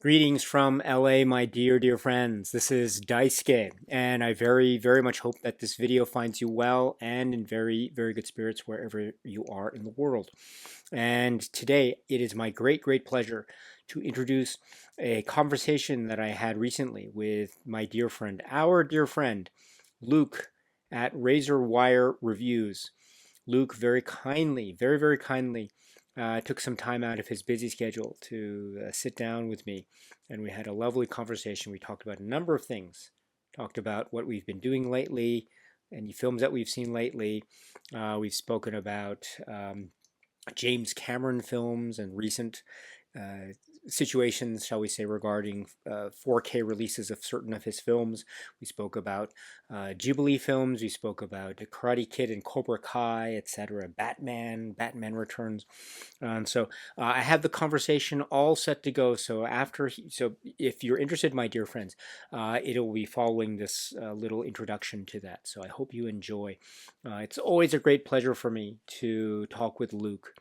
Greetings from LA, my dear friends. This is Daisuke, and I very much hope that this video finds you well and in very good spirits wherever you are in the world. And today it is my great pleasure to introduce a conversation that I had recently with my dear friend, our dear friend, Luke at Razor Wire Reviews. Luke very kindly, very kindly took some time out of his busy schedule to sit down with me, and we had a lovely conversation. We talked about a number of things. Talked about what we've been doing lately, any films that we've seen lately. We've spoken about James Cameron films and recent uh, situations, shall we say, regarding 4K releases of certain of his films. We spoke about Ghibli films. We spoke about Karate Kid and Cobra Kai, etc. Batman Returns. And so I have the conversation all set to go. So if you're interested, my dear friends, it'll be following this little introduction to that. So I hope you enjoy. It's always a great pleasure for me to talk with Luke,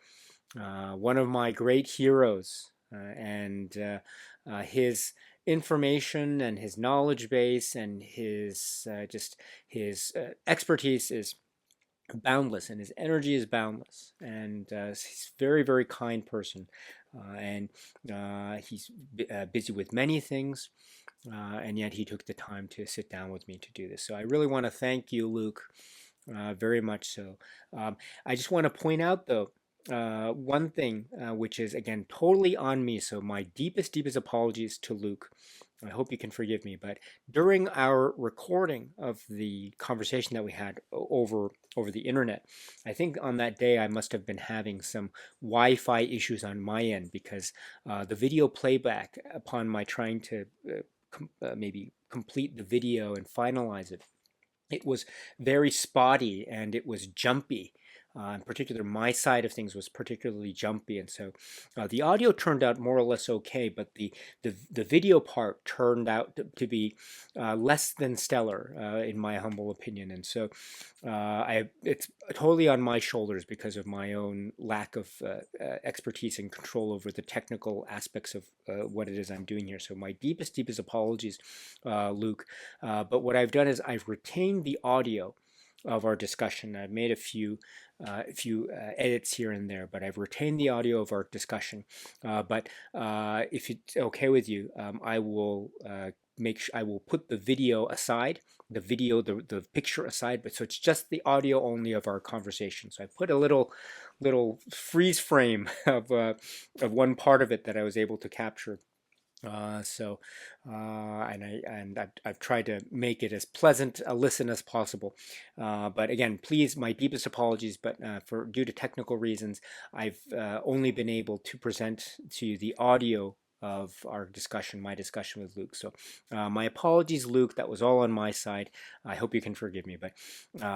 one of my great heroes, and his information and his knowledge base and his expertise is boundless, and his energy is boundless, and he's a very kind person, and he's busy with many things, and yet he took the time to sit down with me to do this. So I really want to thank you, Luke, very much so. I just want to point out, though, one thing, which is again totally on me. So my deepest apologies to Luke. I hope you can forgive me. But during our recording of the conversation that we had over the internet, I think on that day I must have been having some Wi-Fi issues on my end, because the video playback upon my trying to maybe complete the video and finalize it, it was very spotty and it was jumpy. In particular, my side of things was particularly jumpy, and so the audio turned out more or less okay, but the video part turned out to be less than stellar, in my humble opinion. And so it's totally on my shoulders because of my own lack of expertise and control over the technical aspects of what it is I'm doing here. So my deepest apologies, Luke. But what I've done is I've retained the audio of our discussion. I've made a few edits here and there, but I've retained the audio of our discussion. But if it's okay with you, I will I will put the video aside, the picture aside, but so it's just the audio only of our conversation. So I put a little freeze frame of one part of it that I was able to capture. I've tried to make it as pleasant a listen as possible. But again, please, my deepest apologies. But for due to technical reasons, I've only been able to present to you the audio of our discussion, my discussion with Luke. So my apologies, Luke. That was all on my side. I hope you can forgive me. But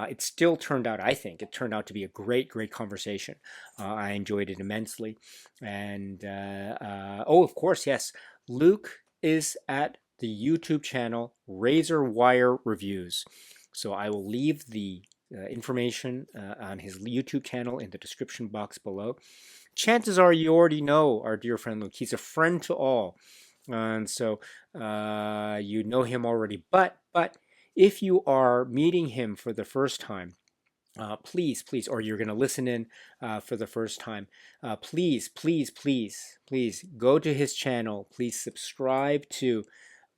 it still turned out, I think, it turned out to be a great conversation. I enjoyed it immensely. And oh, of course, yes. Luke is at the YouTube channel Razor Wire Reviews. So I will leave the information on his YouTube channel in the description box below. Chances are you already know our dear friend Luke. He's a friend to all. And so you know him already. But if you are meeting him for the first time, please, or you're going to listen in for the first time, please go to his channel. Please subscribe to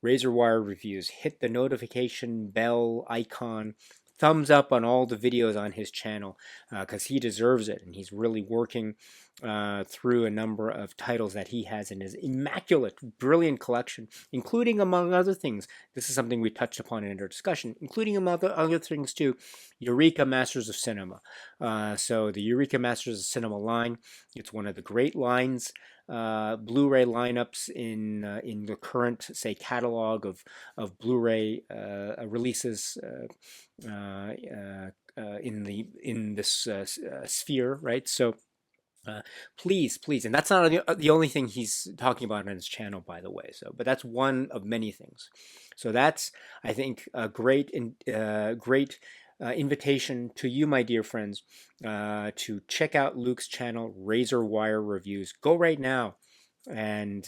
Razor Wire Reviews. Hit the notification bell icon. Thumbs up on all the videos on his channel, because he deserves it, and he's really working through a number of titles that he has in his immaculate, brilliant collection, including, among other things, this is something we touched upon in our discussion, including among other things too, Eureka Masters of Cinema. So the Eureka Masters of Cinema line, it's one of the great lines, Blu-ray lineups in the current, say, catalog of Blu-ray releases in this sphere, right? So please, and that's not the only thing he's talking about on his channel, by the way. So, but that's one of many things. So that's, I think, a great invitation to you, my dear friends, to check out Luke's channel, Razor Wire Reviews. Go right now. and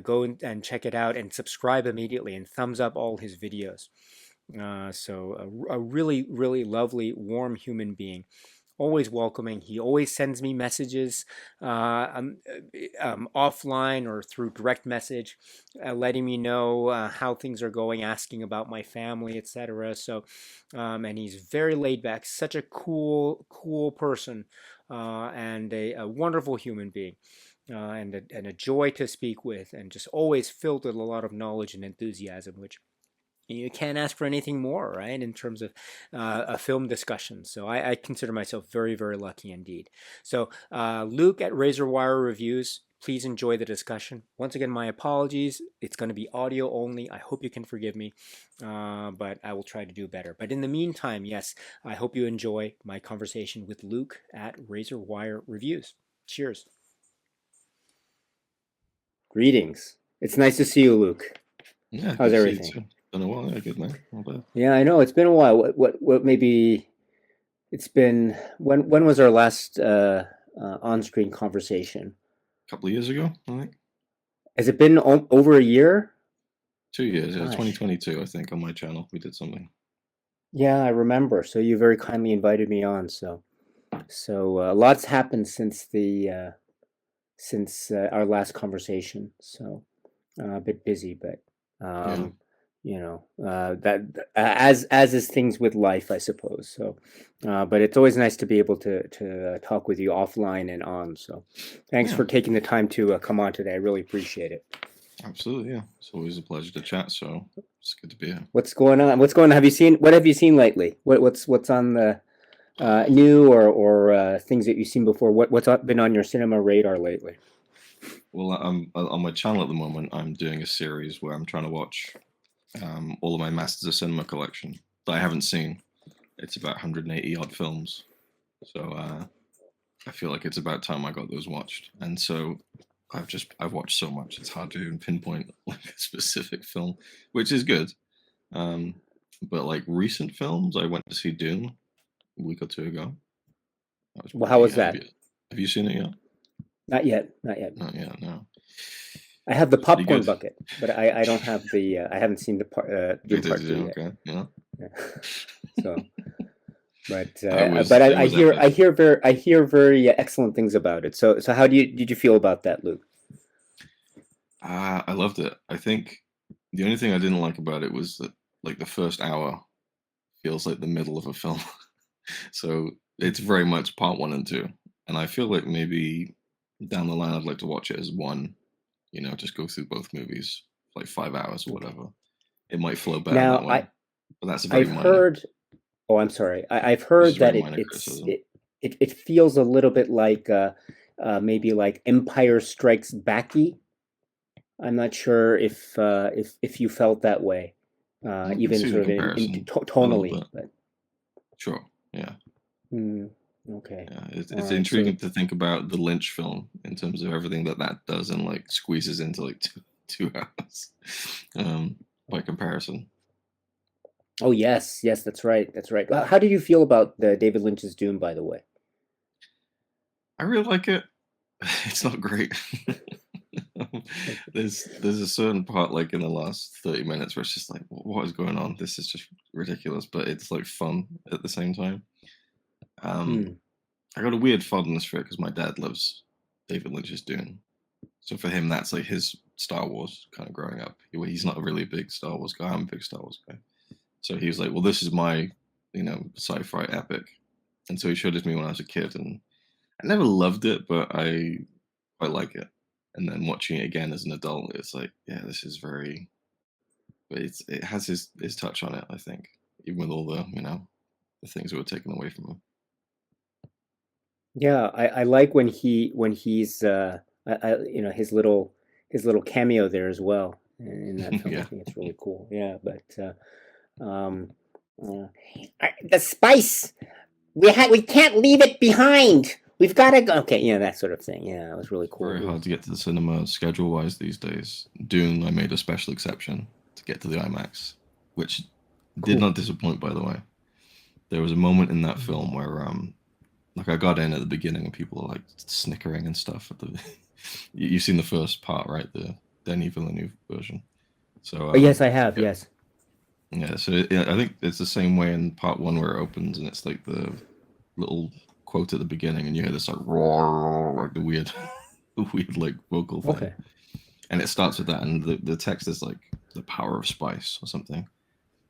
go and check it out and subscribe immediately and thumbs up all his videos. So a really, really lovely, warm human being, always welcoming. He always sends me messages offline or through direct message, letting me know how things are going, asking about my family, etc. So, and he's very laid back, such a cool person, and a wonderful human being. And a joy to speak with, and just always filled with a lot of knowledge and enthusiasm, which you can't ask for anything more, right? In terms of a film discussion. So I consider myself very, very lucky indeed. So Luke at Razor Wire Reviews, please enjoy the discussion. Once again, my apologies. It's going to be audio only. I hope you can forgive me, but I will try to do better. But in the meantime, yes, I hope you enjoy my conversation with Luke at Razor Wire Reviews. Cheers. Greetings. It's nice to see you, Luke. Yeah, How's good to see you everything? too. Been a while. Yeah, good man. Not bad. Yeah, I know it's been a while. What maybe it's been when was our last on-screen conversation? A couple of years ago, I think. Has it been over a year? 2 years. Yeah, Gosh. 2022. I think on my channel we did something. Yeah, I remember. So you very kindly invited me on. So lots happened since our last conversation. So a bit busy, but Yeah, that as is things with life, I suppose. So, but it's always nice to be able to talk with you offline and on. So, thanks yeah, for taking the time to come on today. I really appreciate it. absolutely. Yeah, it's always a pleasure to chat. So it's good to be here. What's going on? What's going on? What have you seen lately? What's on the new or things that you've seen before? What's been on your cinema radar lately? Well, I'm on my channel at the moment. I'm doing a series where I'm trying to watch all of my Masters of Cinema collection that I haven't seen. It's about 180 odd films. So I feel like it's about time I got those watched. And so I've watched so much. It's hard to even pinpoint like a specific film, which is good. Um, but like recent films, I went to see Dune a week or two ago. That was Well, how pretty. was that? Have you seen it yet? Not yet. Not yet. Not yet. No. I have the It's pretty popcorn good. bucket, but I don't have the I haven't seen the You Doom did, Part Two yeah, yet. okay. Yeah. Yeah. So, but It I was hear epic. I hear very excellent things about it. So how did you feel about that, Luke? I loved it. I think the only thing I didn't like about it was that like the first hour feels like the middle of a film. So it's very much part one and two. And I feel like maybe down the line I'd like to watch it as one, just go through both movies for like 5 hours or Okay. whatever. It might flow better that Now way. But that's a very I've minor heard. Oh, I'm sorry. I've this is heard a very that minor criticism. it feels a little bit like maybe like Empire Strikes Backy. I'm not sure if you felt that way, I can even see the sort of comparison a little tonally. bit. But Sure. Yeah. mm, okay, Yeah. It's all right. So intriguing to think about the Lynch film in terms of everything that does and like squeezes into like two hours. Um, by comparison. oh yes, that's right, that's right. How did you feel about the David Lynch's Dune, by the way? I really like it. It's not great. There's a certain part like in the last 30 minutes where it's just like what is going on? This is just ridiculous, but it's like fun at the same time. Um, Hmm. I got a weird fondness for it because my dad loves David Lynch's Dune. So for him, that's like his Star Wars kind of growing up. He's not a really big Star Wars guy. I'm a big Star Wars guy. So he was like, "Well, this is my, sci-fi epic." And so he showed it to me when I was a kid, and I never loved it, but I quite like it. And then watching it again as an adult, it's like, yeah, this is very. But it has his touch on it, I think, even with all the the things that were taken away from him. Yeah, I like when he's his little cameo there as well in that film. I Yeah, think it's really cool. Yeah, but um, the spice we can't leave it behind. We've got to go. Okay, yeah, that sort of thing. Yeah, it was really cool. very hard to get to the cinema schedule-wise these days. Dune, I made a special exception to get to the IMAX, which did Cool. not disappoint, by the way. There was a moment in that film where like I got in at the beginning and people were like snickering and stuff at the You've seen the first part, right? The Denis Villeneuve version. So Oh, yes, I have. yeah, Yes. yeah. So I think it's the same way in part one where it opens and it's like the little quote at the beginning, and you hear this like roar, like the weird, the weird like vocal thing, Okay. and it starts with that, and the text is like the power of spice or something.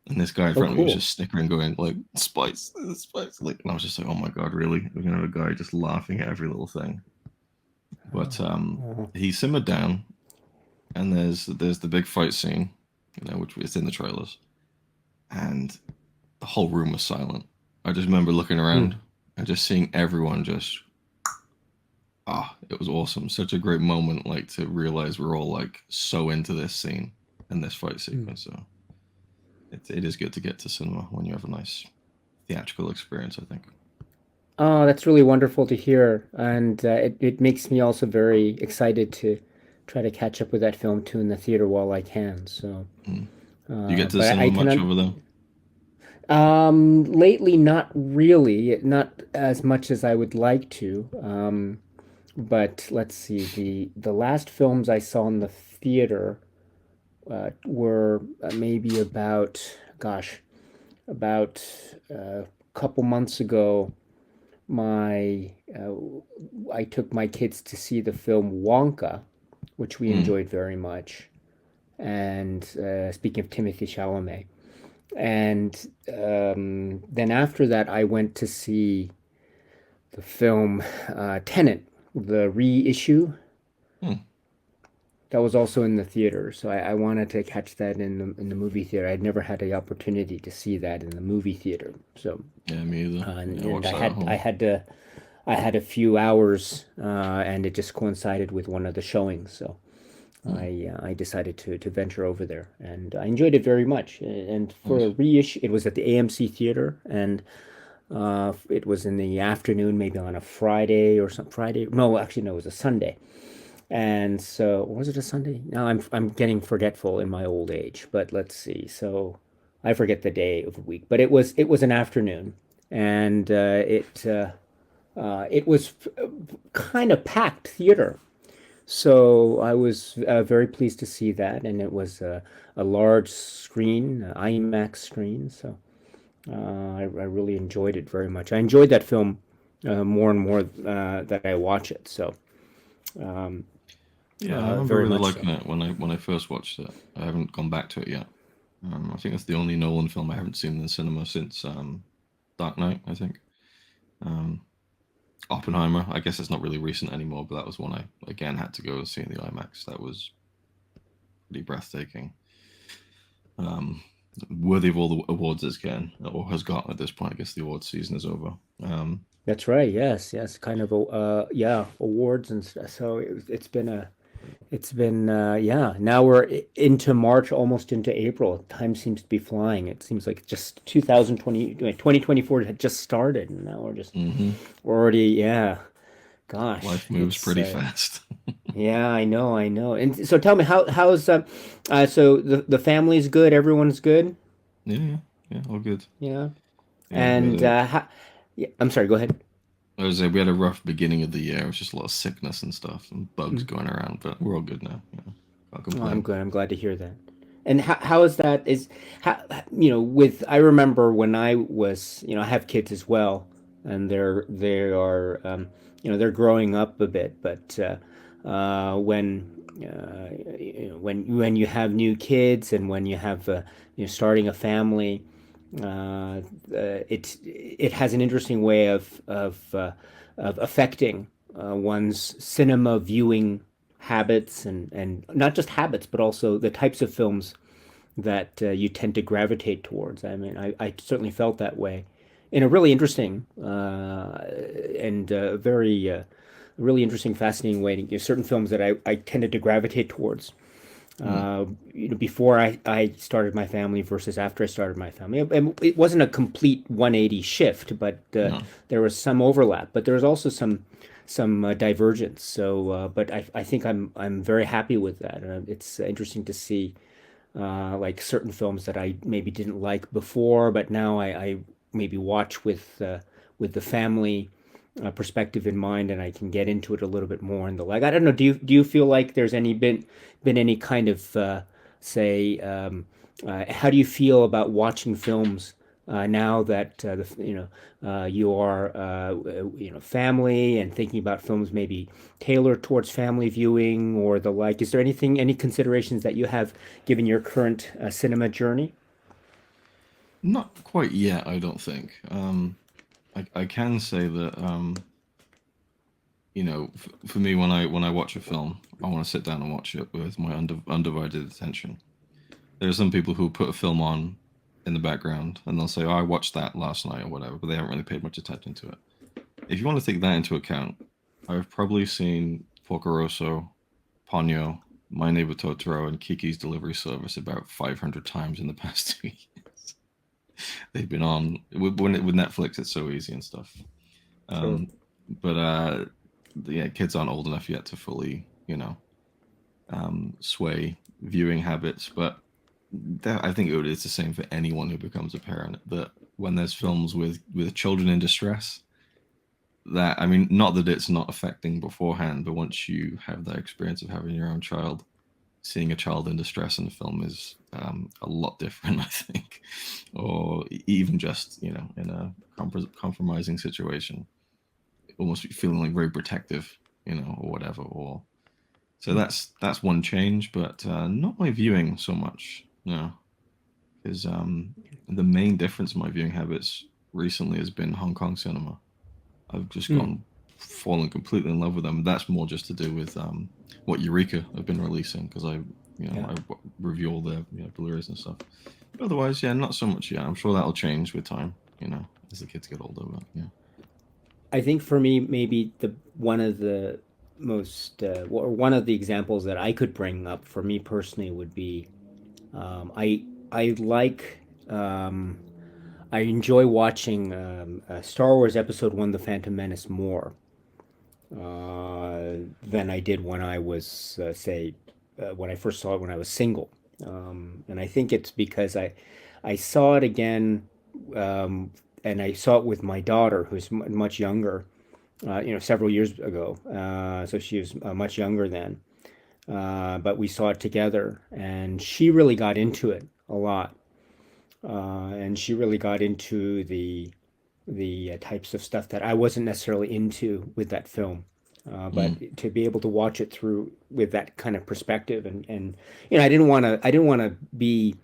And this guy in Oh, front of me was cool. just snickering, going like spice, spice, like, and I was just like, oh my god, really? We're gonna have a guy just laughing at every little thing. But Oh. he simmered down, and there's the big fight scene, which is in the trailers, and the whole room was silent. I just remember looking around Mm. and just seeing everyone just it was awesome. Such a great moment, like to realize we're all like so into this scene and this fight Mm. sequence. So it is good to get to cinema when you have a nice theatrical experience, I think. Oh, that's really wonderful to hear, and it makes me also very excited to try to catch up with that film too in the theater while I can. So, Mm. Do you get to the but cinema I can much over there? lately not really, not as much as I would like to. But let's see, the last films I saw in the theater were maybe about a couple months ago. My I took my kids to see the film Wonka, which we Mm. enjoyed very much. And speaking of Timothy Chalamet, and then after that, I went to see the film Tenet, the reissue. Mm. That was also in the theater, so I wanted to catch that in the movie theater. I'd never had the opportunity to see that in the movie theater, so Yeah, me either. Yeah, and watch that at home. I had a few hours, and it just coincided with one of the showings, so Mm. I decided to venture over there, and I enjoyed it very much. And for a Nice. reissue, it was at the AMC theater, and it was in the afternoon, maybe on a Friday or some Friday. No, actually, no, it was a Sunday. And so, was it a Sunday? No, I'm getting forgetful in my old age. But let's see. So, I forget the day of the week. But it was an afternoon, and it was kind of packed theater. So I was very pleased to see that, and it was a large screen, IMAX screen. So I really enjoyed it very much. I enjoyed that film more and more that I watch it. So Yeah, I remember very really much so. liking it when I first watched it. I haven't gone back to it yet. I think it's the only Nolan film I haven't seen in the cinema since Dark Knight, I think. Um, Oppenheimer, I guess it's not really recent anymore, but that was one I again had to go see in the IMAX. That was pretty breathtaking. Um, Worthy of all the awards it's getting or has got at this point. I guess the awards season is over. That's right. Yes, yes. Kind of yeah, awards and stuff. So it's been yeah. Now we're into March, almost into April. Time seems to be flying. It seems like just 2024 had just started, and now hmm we're already, yeah. Gosh, Life moves it's pretty fast. yeah, I know, I know. And so tell me, how's so the family's good, everyone's good, Yeah, yeah, yeah, all good. yeah. Yeah, And yeah, I'm sorry, go ahead. we had a rough beginning of the year. It was just a lot of sickness and stuff and bugs Mm. going around, but we're all good now. Can't Oh, I'm complain. good. I'm glad to hear that. And how is that? How, with I remember when I was, I have kids as well, and they're growing up a bit, but when you have new kids and when you have starting a family, it has an interesting way of affecting one's cinema viewing habits and not just habits, but also the types of films that you tend to gravitate towards. I mean, I certainly felt that way in a really interesting and really interesting, fascinating way. Certain films that I tended to gravitate towards Mm, before I started my family versus after I started my family. And it wasn't a complete 180 shift, but no. there was some overlap. But there was also some divergence. So, but I think I'm very happy with that. It's interesting to see like certain films that I maybe didn't like before, but now I maybe watch with the family. perspective in mind, and I can get into it a little bit more. And the like, I don't know. Do you feel like there's been any kind of say how do you feel about watching films now that you are family and thinking about films maybe tailored towards family viewing or the like? Is there any considerations that you have given your current cinema journey? Not quite yet, I don't think. I can say that for me, when I watch a film, I want to sit down and watch it with my undivided attention. There are some people who put a film on in the background and they'll say, "Oh, I watched that last night or whatever," but they haven't really paid much attention to it. If you want to take that into account, I've probably seen Porco Rosso, Ponyo, My Neighbor Totoro, and Kiki's Delivery Service about 500 times in the past 2 years. They've been on with Netflix. It's so easy and stuff. Sure. Um, but yeah, kids aren't old enough yet to fully, sway viewing habits. But I think it's the same for anyone who becomes a parent. That when there's films with children in distress, that I mean, not that it's not affecting beforehand, but once you have that experience of having your own child, seeing a child in distress in a film is a lot different, I think, or even just in a compromising situation, almost feeling like very protective, or whatever. Or so that's one change, but not my viewing so much. No, because the main difference in my viewing habits recently has been Hong Kong cinema. I've just Hmm. gone fallen completely in love with them. That's more just to do with what Eureka have been releasing because Yeah. I review all their Blu-rays and stuff. But otherwise, yeah, not so much. Yeah, I'm sure that'll change with time. As the kids get older. But yeah. I think for me, maybe the one of the most or one of the examples that I could bring up for me personally would be I like I enjoy watching Star Wars Episode One: The Phantom Menace more than I did when I was say when I first saw it when I was single, and I think it's because I saw it again, um, and I saw it with my daughter who's much younger, several years ago. So she was much younger then. But we saw it together, and she really got into it a lot. And she really got into the types of stuff that I wasn't necessarily into with that film. Mm, But to be able to watch it through with that kind of perspective, and I didn't want to be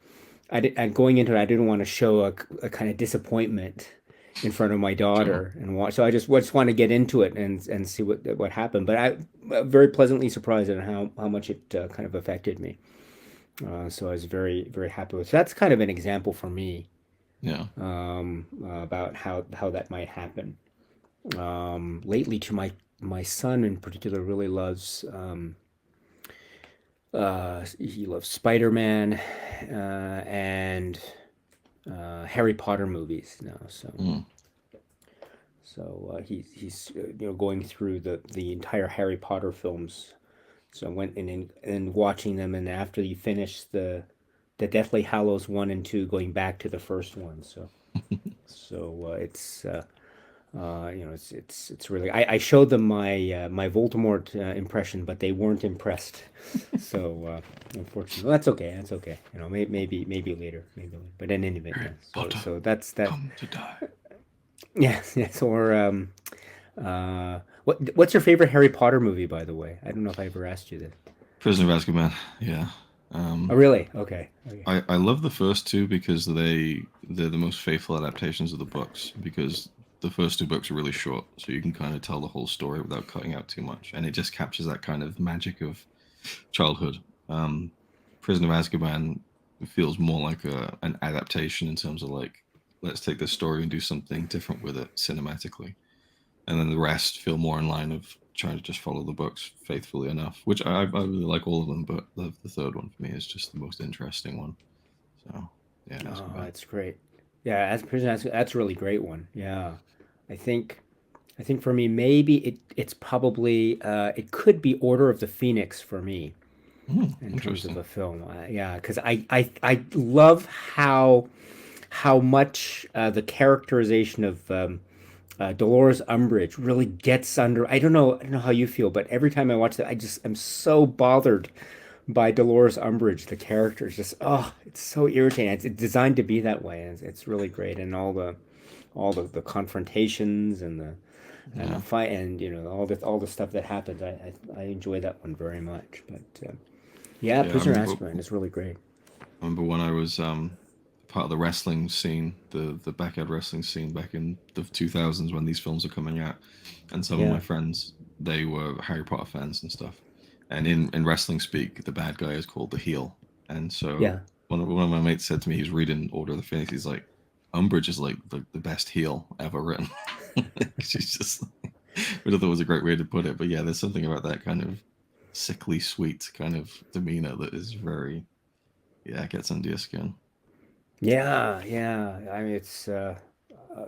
going into it, I didn't want to show a kind of disappointment in front of my sure. daughter and watch. So I just want to get into it and see what happened. But I'm very pleasantly surprised at how much it kind of affected me. So I was very very happy with. So that's kind of an example for me Yeah. about how that might happen. Lately, to my son in particular, really loves. He loves Spider-Man and Harry Potter movies now. Mm, He's going through the entire Harry Potter films. So I went and watching them, and after you finish the Deathly Hallows 1 and 2, going back to the first one. It's really I showed them my Voldemort impression, but they weren't impressed. So unfortunately, well, that's okay. That's okay. Maybe later, maybe later. But in any event, Harry yeah. So Potter, so that's that. come to die. Yes, yes. Or what's your favorite Harry Potter movie, by the way? I don't know if I ever asked you this. Prisoner of Azkaban. Yeah. Oh, Um, really? Okay. Okay. I love the first two because they're the most faithful adaptations of the books because the first two books are really short, so you can kind of tell the whole story without cutting out too much, and it just captures that kind of magic of childhood. Um, Prisoner of Azkaban feels more like an adaptation in terms of like let's take this story and do something different with it cinematically, and then the rest feel more in line of trying to just follow the books faithfully enough, which I really like all of them, but the third one for me is just the most interesting one. So yeah, Oh, Azkaban. that's great. Yeah, as Prison, that's a really great one. Yeah, I think I think for me maybe it's probably it could be Order of the Phoenix for me in terms of Interesting. a film. Yeah, because I love how much the characterization Dolores Umbridge really gets under. I don't know how you feel, but every time I watch that, I just am so bothered by Dolores Umbridge. The character is just, oh, it's so irritating. It's designed to be that way, and it's really great. And the confrontations and the Yeah, fight, and all the stuff that happens. I enjoy that one very much. But yeah, yeah. Prisoner of Azkaban is really great. I remember when I was part of the wrestling scene, the backyard wrestling scene back in the 2000s when these films are coming out, and some of my Yeah, friends, they were Harry Potter fans and stuff. And in wrestling speak, the bad guy is called the heel. And so yeah. one of my mates said to me, he's reading Order of the Phoenix. He's like, Umbridge is like the best heel ever written. She's just, which I thought was a great way to put it. But yeah, there's something about that kind of sickly sweet kind of demeanor that is very, yeah, it gets under your skin. Yeah, yeah. I mean,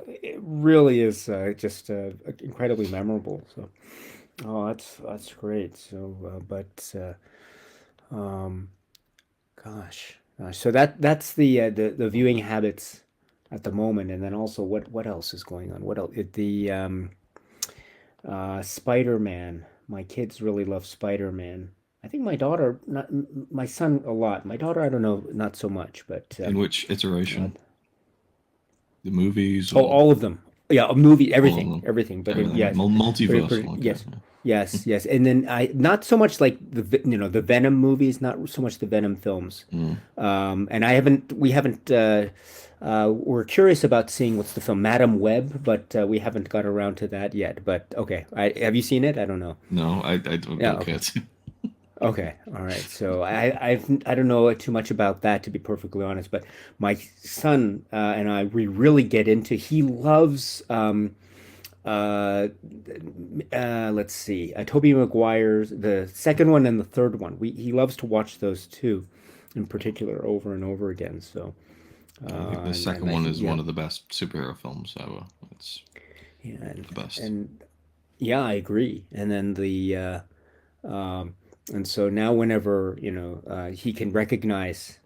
it really is just incredibly memorable. So, oh, that's great. So, um, gosh. So that's the viewing habits at the moment, and then also what else is going on? What else? Spider-Man. My kids really love Spider-Man. I think my daughter, not my son a lot. My daughter, I don't know, not so much, but In which uh, iteration? The movies oh, or all of them. Yeah, a movie, all of everything, them? everything. But Everything. yes, Multiversal. Okay. yes, yes. And then I not so much like the Venom movies, not so much the Venom films. Mm. And we haven't. We're curious about seeing what's the film Madam Web, but we haven't got around to that yet. But okay, have you seen it? I don't know. No, I Yeah, don't care okay. to. Okay, all right. So I don't know too much about that to be perfectly honest, but my son and I we really get into. He loves uh, let's see, Tobey Maguire's the second one and the third one. He loves to watch those two in particular over and over again. So I think the and second I one think is yeah, one of the best superhero films ever. It's yeah, the best. and yeah, I agree. And then Um, and so now, whenever he can recognize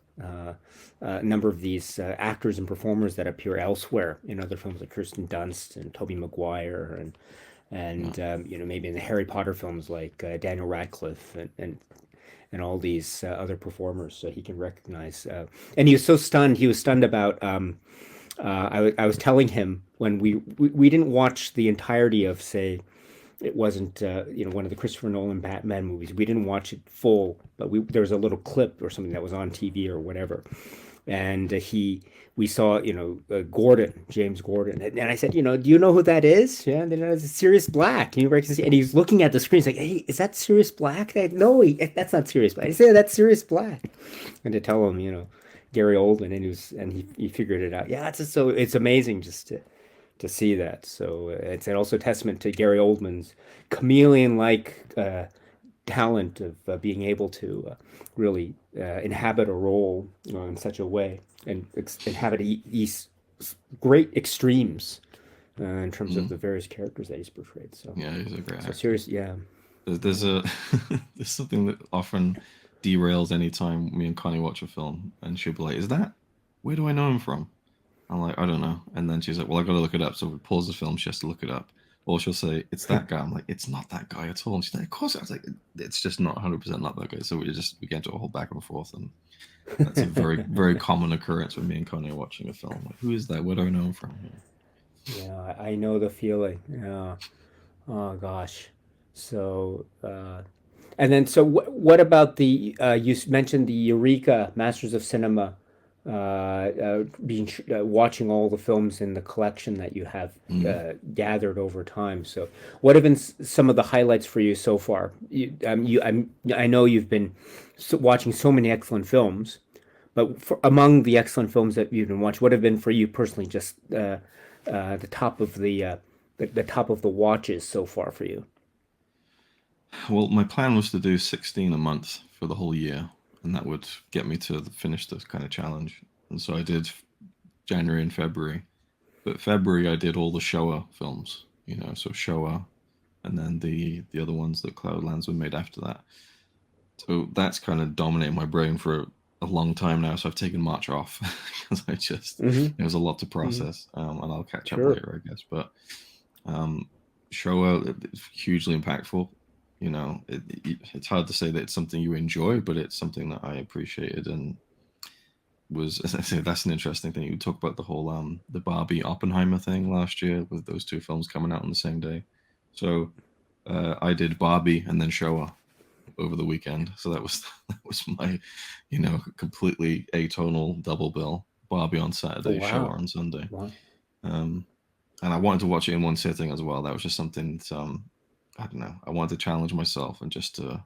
a number of these actors and performers that appear elsewhere in other films, like Kirsten Dunst and Tobey Maguire, Yeah. maybe in the Harry Potter films, like Daniel Radcliffe and all these other performers, so he can recognize. And he was so stunned. He was stunned about. I was telling him when we didn't watch the entirety of, say, it wasn't one of the Christopher Nolan Batman movies. We didn't watch it full, but there was a little clip or something that was on TV or whatever, and we saw Gordon, James Gordon, and I said, do you know who that is? Yeah, and then it's Sirius Black. And he's looking at the screen. He's like, hey, is that Sirius Black? No, that's not Sirius Black. I said, that's Sirius Black, and to tell him, Gary Oldman, and he figured it out. Yeah, it's amazing just to see that. So it's also a testament to Gary Oldman's chameleon-like talent of being able to really inhabit a role in such a way and inhabit these great extremes in terms of Mm. the various characters that he's portrayed. Yeah, he's a great So actor. serious, yeah, There's a there's something that often derails any time me and Connie watch a film, and she'll be like, "Is that? Where do I know him from?" I'm like, "I don't know." And then she's like, "Well, I got to look it up." So we pause the film. She has to look it up, or she'll say, "It's that guy." I'm like, "It's not that guy at all." And she's like, "Of course." I was like, "It's just not 100% not that guy." So we get into a whole back and forth, and that's a very very common occurrence when me and Connie are watching a film. Like, who is that? Where do I know him from? Yeah. yeah, I know the feeling. Yeah. Oh gosh. So, and then so what about mentioned the Eureka Masters of Cinema, watching all the films in the collection that you have Mm. gathered over time. So, what have been some of the highlights for you so far? I know you've been watching so many excellent films, but among the excellent films that you've been watching, what have been for you personally just the top of the top of the watches so far for you? Well, my plan was to do 16 a month for the whole year, and that would get me to finish this kind of challenge. And so I did January and February. But February, I did all the Showa films, so Showa, and then the other ones that Cloudlands were made after that. So that's kind of dominated my brain for a long time now. So I've taken March off because Hmm. it was a lot to Hmm. process, and I'll catch up Sure. later, I guess. But Um, Showa is hugely impactful. It's hard to say that it's something you enjoy, but it's something that I appreciated and was. As I say, that's an interesting thing. You talk about the whole the Barbie Oppenheimer thing last year with those two films coming out on the same day. So I did Barbie and then Showa over the weekend. So that was that was my, completely atonal double bill. Barbie on Oh Saturday, Showa wow, on Sunday. wow. Um, and I wanted to watch it in one sitting as well. That was just something that, I don't know. I wanted to challenge myself and just to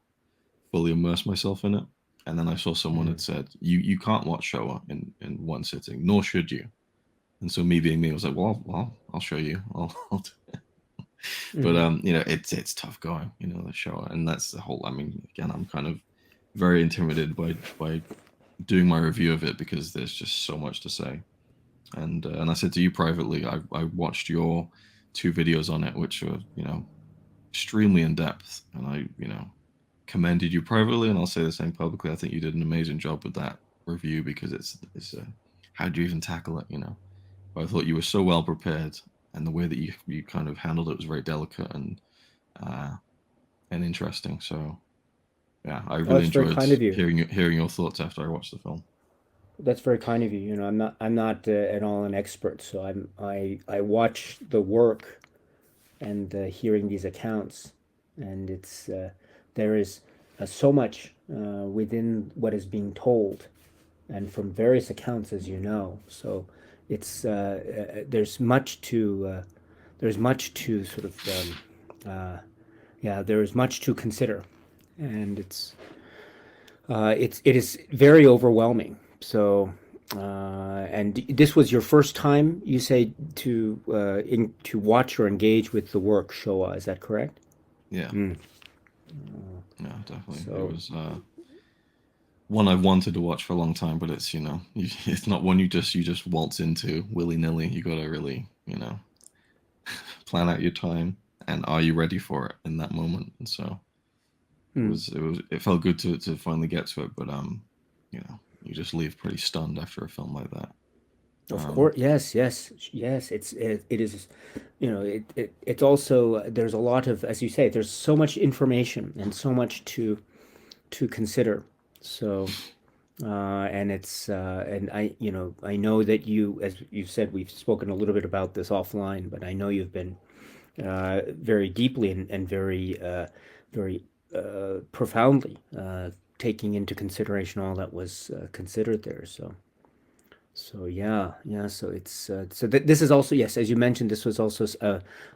fully immerse myself in it. And then I saw someone Mm, had said, "You can't watch Showa in one sitting, nor should you." And so me being me, I was like, "Well, I'll show you. I'll But mm, it's tough going, the show, and that's the whole. I mean, again, I'm kind of very intimidated by doing my review of it because there's just so much to say. And I said to you privately, I watched your two videos on it, which were extremely in depth, and I commended you privately, and I'll say the same publicly. I think you did an amazing job with that review because it's how do you even tackle it. But I thought you were so well prepared, and the way that you kind of handled it was very delicate uh, and interesting. So yeah, I oh, really that's very enjoyed kind of you. hearing your thoughts after I watched the film. That's very kind of you. You know, I'm not at all an expert, so I watch the work and hearing these accounts, and it's there is so much within what is being told, and from various accounts, as you know. So it's there's much to sort of yeah, there is much to consider, and it is very overwhelming. So, and this was your first time, you say, to watch or engage with the work Showa. Is that correct? Yeah, Mm. yeah, definitely. It So was one I've wanted to watch for a long time, but it's it's not one you just waltz into willy nilly. You got to really plan out your time and are you ready for it in that moment. And so mm. it felt good to finally get to it, but you just leave pretty stunned after a film like that. Of Um, course, yes, yes, yes. It is, it's also there's a lot of, as you say, there's so much information and so much to consider. So. And and I know that you, as you've said, we've spoken a little bit about this offline, but I know you've been very deeply and very profoundly taking into consideration all that was considered there. So yeah, yeah. So it's this is also, yes, as you mentioned, this was also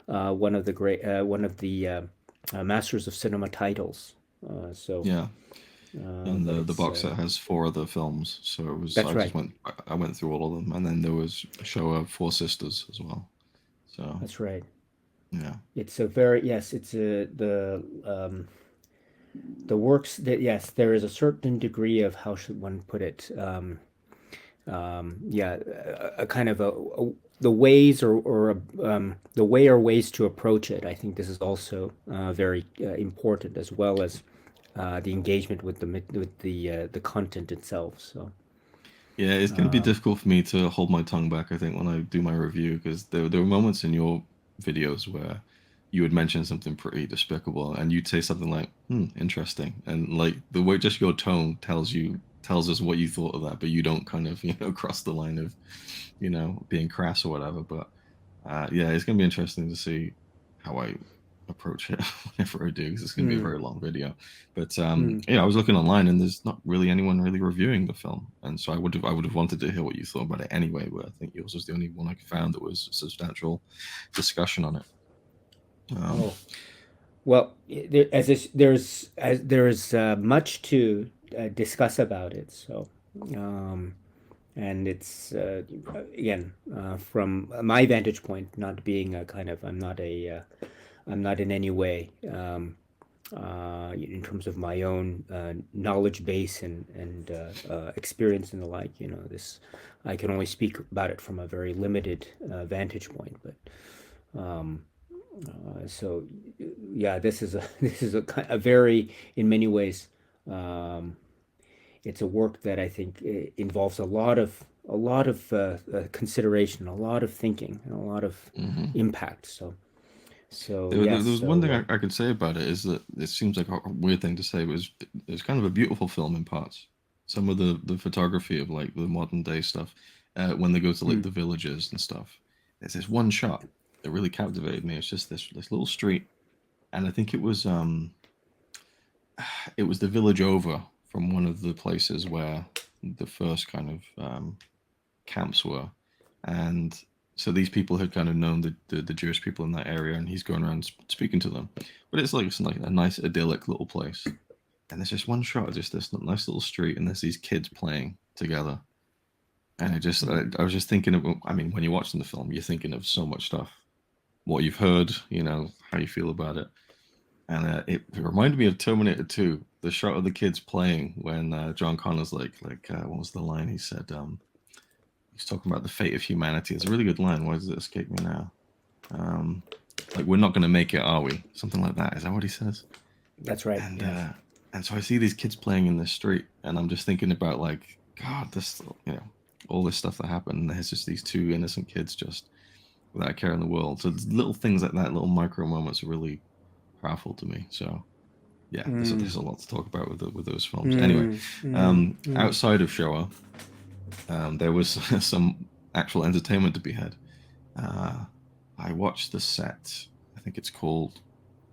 one of the masters of cinema titles. So, yeah, and but the it's box set has four other films, so it was that's I just right. went through all of them, and then there was a show of Four Sisters as well. So That's right. yeah, It's a very, yes, it's the works that, yes, there is a certain degree of, how should one put it, yeah, a kind of the ways or the way or ways to approach it. I think this is also very important, as well as the engagement with the content itself. So yeah, it's going to be difficult for me to hold my tongue back. I think when I do my review, because there were moments in your videos where you would mention something pretty despicable, and you'd say something like, "Hmm, interesting," and like the way just your tone tells us what you thought of that, but you don't kind of cross the line of being crass or whatever. But yeah, it's going to be interesting to see how I approach it whenever I do, because it's going to be a mm, very long video. But mm. yeah, I was looking online, and there's not really anyone really reviewing the film, and so I would have wanted to hear what you thought about it anyway. But I think yours was the only one I found that was a substantial discussion on it. Um, Oh, well, there's much to discuss about it. So. Um, and it's again, from my vantage point, not being a kind of, I'm not in any way, in terms of my own knowledge base and experience and the like. This, I can only speak about it from a very limited vantage point. But so yeah, this is a this is a very, in many ways, um, it's a work that I think involves a lot of consideration, a lot of thinking, and a lot of mhm. impact. So So There yes, was one thing so I could say about it is that it seems like a weird thing to say, but it's kind of a beautiful film in parts. Some of the photography of like the modern day stuff, when they go to like mm, the villages and stuff. There's this one shot that really captivated me. It's just this little street, and I think it was the village over from one of the places where the first kind of camps were, and so these people had kind of known the Jewish people in that area, and he's going around speaking to them. But it's like a nice idyllic little place, and there's just one shot of just this nice little street, and there's these kids playing together, and mm, I was just thinking of, I mean, when you're watching the film, you're thinking of so much stuff, what you've heard, you know, how you feel about it, and it reminded me of Terminator 2, the shot of the kids playing when John Connor's what was the line he said? He's talking about the fate of humanity. It's a really good line. Why does it escape me now? Um, like we're not going to make it, are we? Something like that. Is that what he says? that's right. And Yes. uh, and so I see these kids playing in the street, and I'm just thinking about like, God, this, you know, all this stuff that happened. And there's just these two innocent kids just without a care in the world. So little things like that, little micro moments, are really powerful to me. So yeah, Mm, there's a lot to talk about with those films. Anyway, mm, mm, mm. outside of Showa, there was some actual entertainment to be had. Uh, I watched the set. I think it's called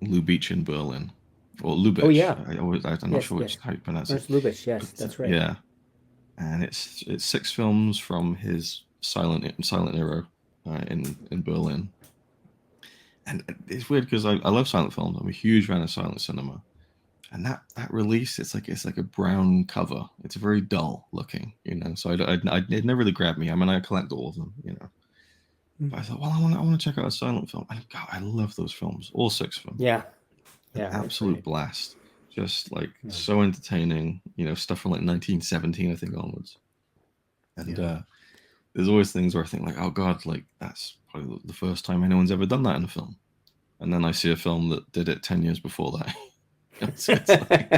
Lubitsch in Berlin, or Oh Lubitsch. yeah. I'm not Yes. sure which Yes. how you pronounce it, Ernst Lubitsch. Yes, but that's right. yeah, and it's six films from his silent era in Berlin, and it's weird because I love silent films. I'm a huge fan of silent cinema, and that release, it's like a brown cover. It's very dull looking, you know. So it never really grabbed me. I mean, I collect all of them, you know. Mm. But I thought, well, I want to check out a silent film. And God, I love those films, all six of them. Yeah. An Yeah, that's absolute right. blast. Just like Yeah. so entertaining, you know, stuff from like 1917, I think, onwards. And Yeah. there's always things where I think, like, oh God, like that's probably the first time anyone's ever done that in a film. And then I see a film that did it 10 years before that. So it's like,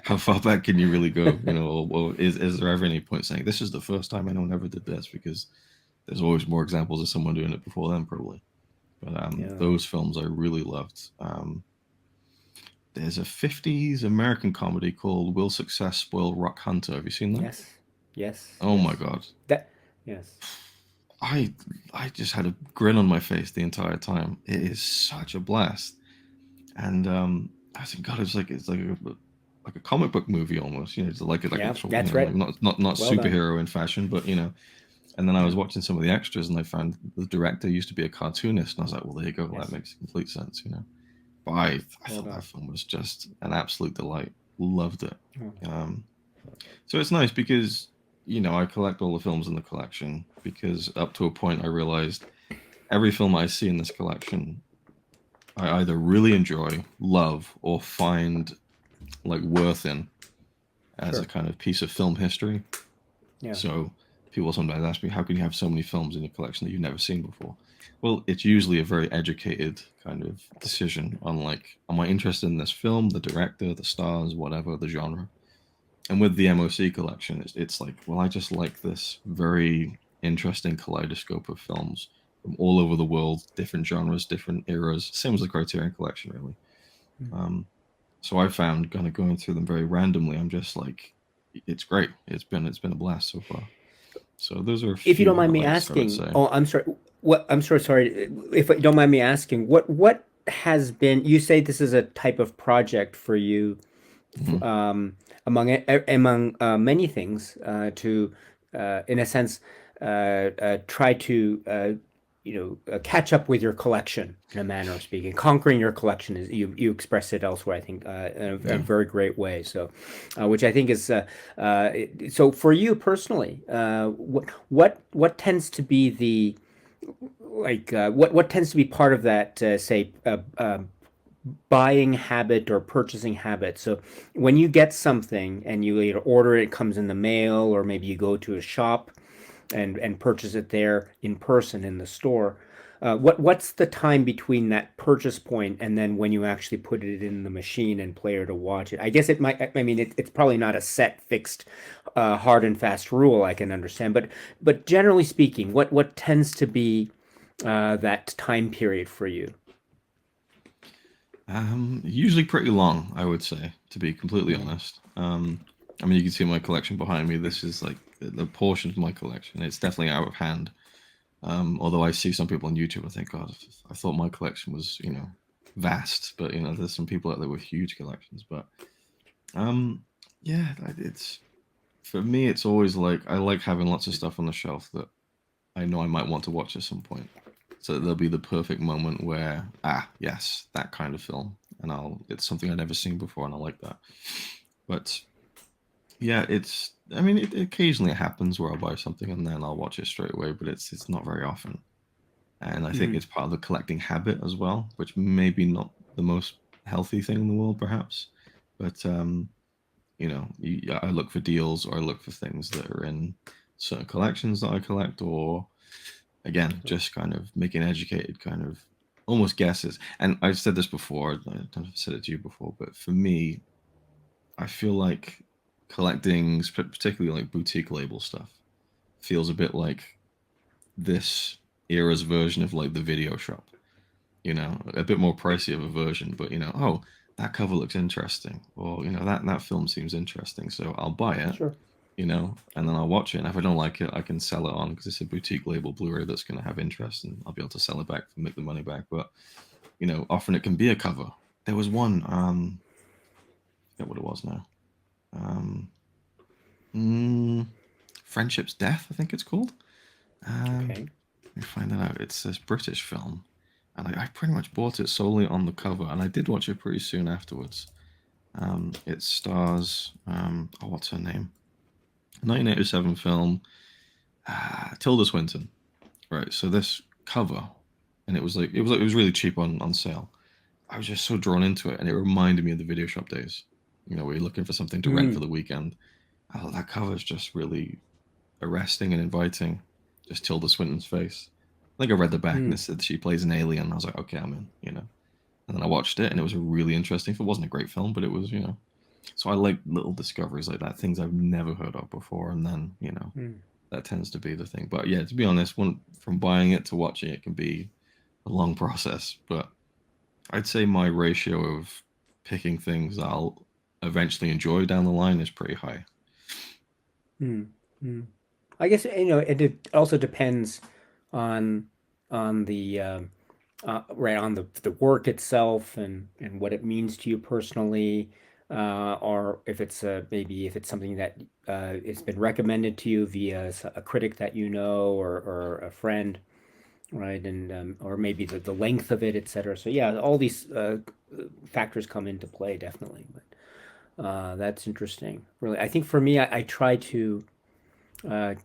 how far back can you really go? You know, or is there ever any point saying this is the first time anyone ever did this? Because there's always more examples of someone doing it before them, probably. But Yeah. those films I really loved. There's a 50s American comedy called Will Success Spoil Rock Hunter. Have you seen that? Yes. Yes. Oh my Yes. God. That. Yes. I I just had a grin on my face the entire time. It is such a blast. And I think God, like a comic book movie almost. You know, it's like Yeah, actual, you that's know, like right. not Well done. superhero in fashion, but you know. And then I was Yeah. watching some of the extras, and I found the director used to be a cartoonist, and I was like, well, there you go. That Yes. makes complete sense, you know. But I Well thought done. that film was just an absolute delight. Loved it. Oh, Um, so it's nice because, you know, I collect all the films in the collection because up to a point I realized every film I see in this collection I either really enjoy, love, or find like worth in as a sure. kind of piece of film history. Yeah. So people sometimes ask me, how can you have so many films in your collection that you've never seen before? Well, it's usually a very educated kind of decision on like, am I interested in this film, the director, the stars, whatever, the genre? And with the MOC collection, it's like, well, I just like this very interesting kaleidoscope of films from all over the world, different genres, different eras, same as the Criterion collection, really. Mm. Um, so I found kind of going through them very randomly. I'm just like, it's great. It's been a blast so far. So those are a If you few don't mind me highlights, I would asking, say. oh, I'm sorry. What? I'm so sorry. If you don't mind me asking, what has been? You say this is a type of project for you, Hmm. among many things, to, in a sense, try to catch up with your collection in a manner of speaking. Conquering your collection is you express it elsewhere, I think, in a Yeah. very great way. So, which I think is so for you personally. What tends to be the what tends to be part of that, say, buying habit or purchasing habit. So when you get something and you either order it, it comes in the mail, or maybe you go to a shop and purchase it there in person in the store. What's the time between that purchase point and then when you actually put it in the machine and player to watch it? I guess it might. I mean, it's probably not a set, fixed, hard and fast rule. I can understand, but generally speaking, what tends to be that time period for you? Usually pretty long, I would say, to be completely Mm. honest. I mean, you can see my collection behind me. This is like the portion of my collection. It's definitely out of hand. Although I see some people on YouTube and think, God, I thought my collection was, vast. But there's some people out there with huge collections. But um, yeah, it's for me. It's always like I like having lots of stuff on the shelf that I know I might want to watch at some point. So there'll be the perfect moment where, yes, that kind of film, and it's something I've never seen before, and I like that. But yeah, I mean, occasionally it happens where I'll buy something and then I'll watch it straight away, but it's not very often. And I think Mm. it's part of the collecting habit as well, which maybe not the most healthy thing in the world, perhaps. But I look for deals or I look for things that are in certain collections that I collect, or again, just kind of making educated kind of almost guesses. And I've said this before, I don't know if I've said it to you before, but for me, I feel like collecting, particularly like boutique label stuff, feels a bit like this era's version of like the video shop. A bit more pricey of a version, but oh, that cover looks interesting, or that film seems interesting, so I'll buy it, Sure. and then I'll watch it. And if I don't like it, I can sell it on because it's a boutique label Blu-ray that's going to have interest, and I'll be able to sell it back and make the money back. But often it can be a cover. There was one, I forget what it was now. Um, mm, Friendship's Death, I think it's called. Okay. Let me find that out. It's this British film, and I pretty much bought it solely on the cover, and I did watch it pretty soon afterwards. It stars, what's her name? 1987 film, Tilda Swinton. Right. So this cover, and it was really cheap on sale. I was just so drawn into it, and it reminded me of the video shop days. Where you're looking for something to rent for Mm. the weekend. Oh, that cover is just really arresting and inviting. Just Tilda Swinton's face. I think I read the back and it Mm. said she plays an alien. I was like, okay, I'm in. And then I watched it and it was a really interesting. It wasn't a great film, but it was. So I like little discoveries like that, things I've never heard of before, and then Mm. that tends to be the thing. But yeah, to be honest, from buying it to watching it can be a long process. But I'd say my ratio of picking things that I'll eventually enjoy down the line is pretty high. Mm. Mm. I guess it also depends on the right on the work itself and what it means to you personally, or if it's maybe if it's something that it's been recommended to you via a critic that you know or a friend, right? And or maybe the length of it, etc. So yeah, all these factors come into play definitely. But that's interesting. Really, I think for me, I try to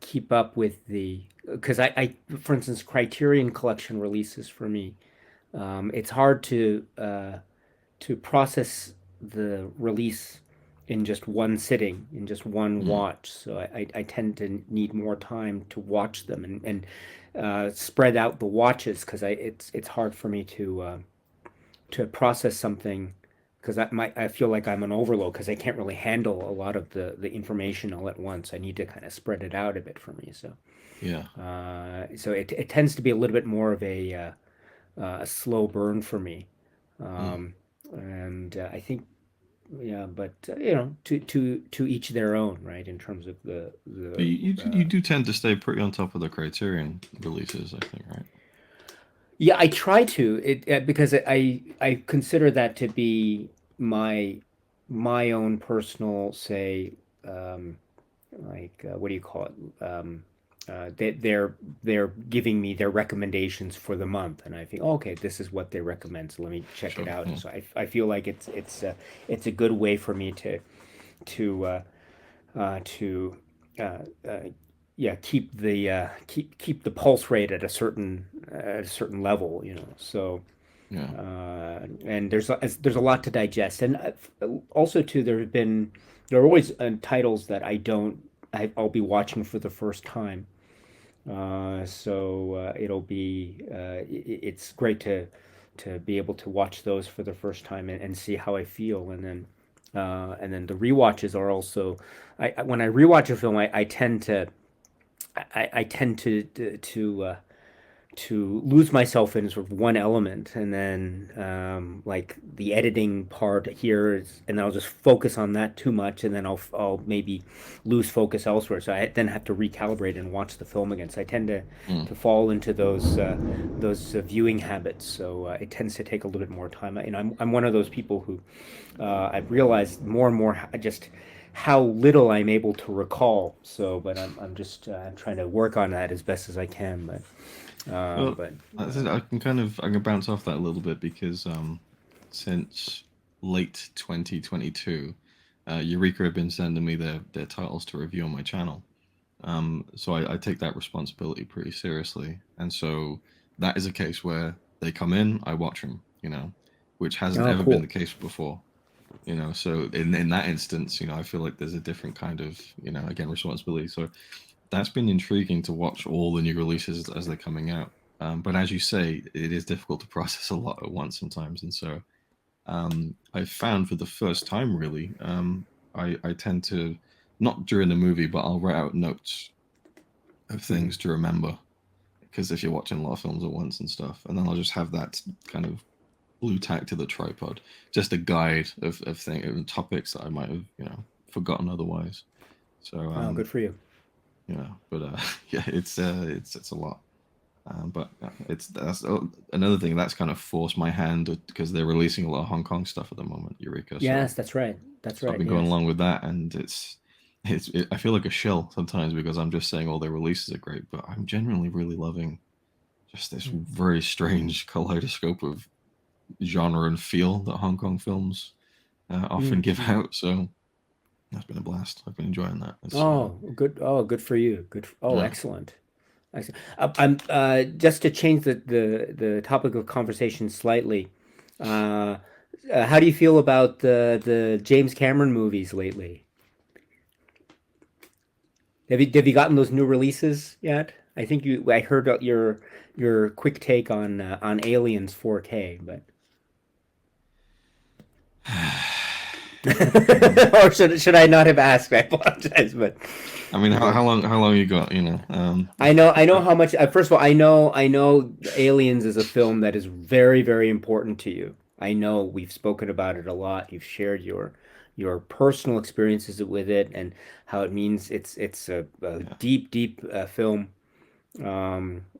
keep up with the because for instance, Criterion Collection releases for me. It's hard to process the release in just one sitting, in just one Mm, watch. So I tend to need more time to watch them and spread out the watches because it's hard for me to process something because I feel like I'm an overload because I can't really handle a lot of the information all at once. I need to kind of spread it out a bit for me. yeah. So it tends to be a little bit more of a slow burn for me. Mm. Um, and I think yeah, but to each their own, right? In terms of But the you do tend to stay pretty on top of the Criterion releases, I think, right? yeah, I try to it because I consider that to be my my own personal say um, like what do you call it? They're giving me their recommendations for the month, and I think, oh, okay, this is what they recommend, so let me check it Sure. out. Yeah. So I feel like it's a good way for me to to uh, uh, yeah keep the pulse rate at a certain level, so Yeah. and there's a lot to digest, and also too there are always titles that I'll be watching for the first time, so it's great to be able to watch those for the first time and see how I feel, and then the rewatches are also when I rewatch a film I tend to to lose myself in sort of one element, and then like the editing part here is, and I'll just focus on that too much, and then I'll maybe lose focus elsewhere. So I then have to recalibrate and watch the film again. So I tend Mm. to fall into those viewing habits. So it tends to take a little bit more time. And I'm one of those people who I've realized more and more just how little I'm able to recall. So, but I'm just I'm trying to work on that as best as I can. Well, But I can bounce off that a little bit because since late 2022, Eureka have been sending me their titles to review on my channel. So I take that responsibility pretty seriously, and so that is a case where they come in, I watch them, which hasn't oh, ever been cool. the case before. So in that instance, I feel like there's a different kind of, again, responsibility. So that's been intriguing to watch all the new releases as they're coming out. But as you say, it is difficult to process a lot at once sometimes, and so I found for the first time really, I tend to, not during the movie, but I'll write out notes of Hmm. things to remember, because if you're watching a lot of films at once and stuff, and then I'll just have that kind of blue tack to the tripod, just a guide of things, of topics that I might have forgotten otherwise. So Oh, good for you. but yeah, it's a lot. But that's another thing that's kind of forced my hand, because they're releasing a lot of Hong Kong stuff at the moment, Eureka. So Yes, that's right. That's so I've right. been going Yes. along with that, and I feel like a shill sometimes because I'm just saying all their releases are great, but I'm genuinely really loving just this Hmm. very strange kaleidoscope of genre and feel that Hong Kong films often give Hmm. out. So that's been a blast. I've been enjoying that. It's Oh, good. Oh, good for you. Oh, yeah. excellent. Excellent. I'm just to change the topic of conversation slightly. Uh, how do you feel about the James Cameron movies lately? Have you gotten those new releases yet? I heard your quick take on Aliens 4K, but Um, or should I not have asked? I apologize, I mean, but how long you got? I know how much. First of all, I know Aliens is a film that is very, very important to you. I know we've spoken about it a lot. You've shared your personal experiences with it and how it means it's a Yeah. deep, deep film,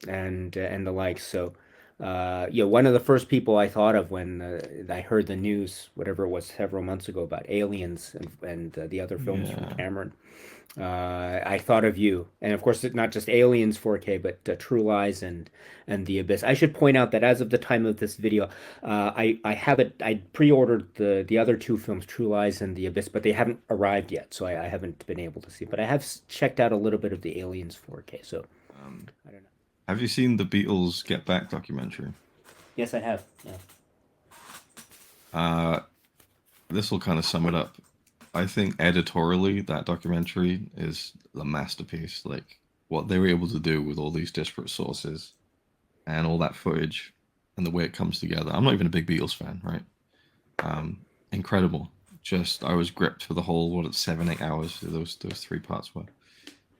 and the like. So, yeah, one of the first people I thought of when I heard the news, whatever it was, several months ago about Aliens and the other films from Yeah. Cameron. I thought of you, and of course, not just Aliens 4K, but True Lies and The Abyss. I should point out that as of the time of this video, I have it. I pre-ordered the other two films, True Lies and The Abyss, but they haven't arrived yet, so I haven't been able to see. But I have checked out a little bit of the Aliens 4K, so Um, I don't know. have you seen the Beatles Get Back documentary? Yes, I have. Yeah. Uh, this will kind of sum it up. I think editorially, that documentary is a masterpiece. Like what they were able to do with all these disparate sources and all that footage and the way it comes together. I'm not even a big Beatles fan, right? Incredible. Just I was gripped for the whole 7 8 hours. Those three parts were.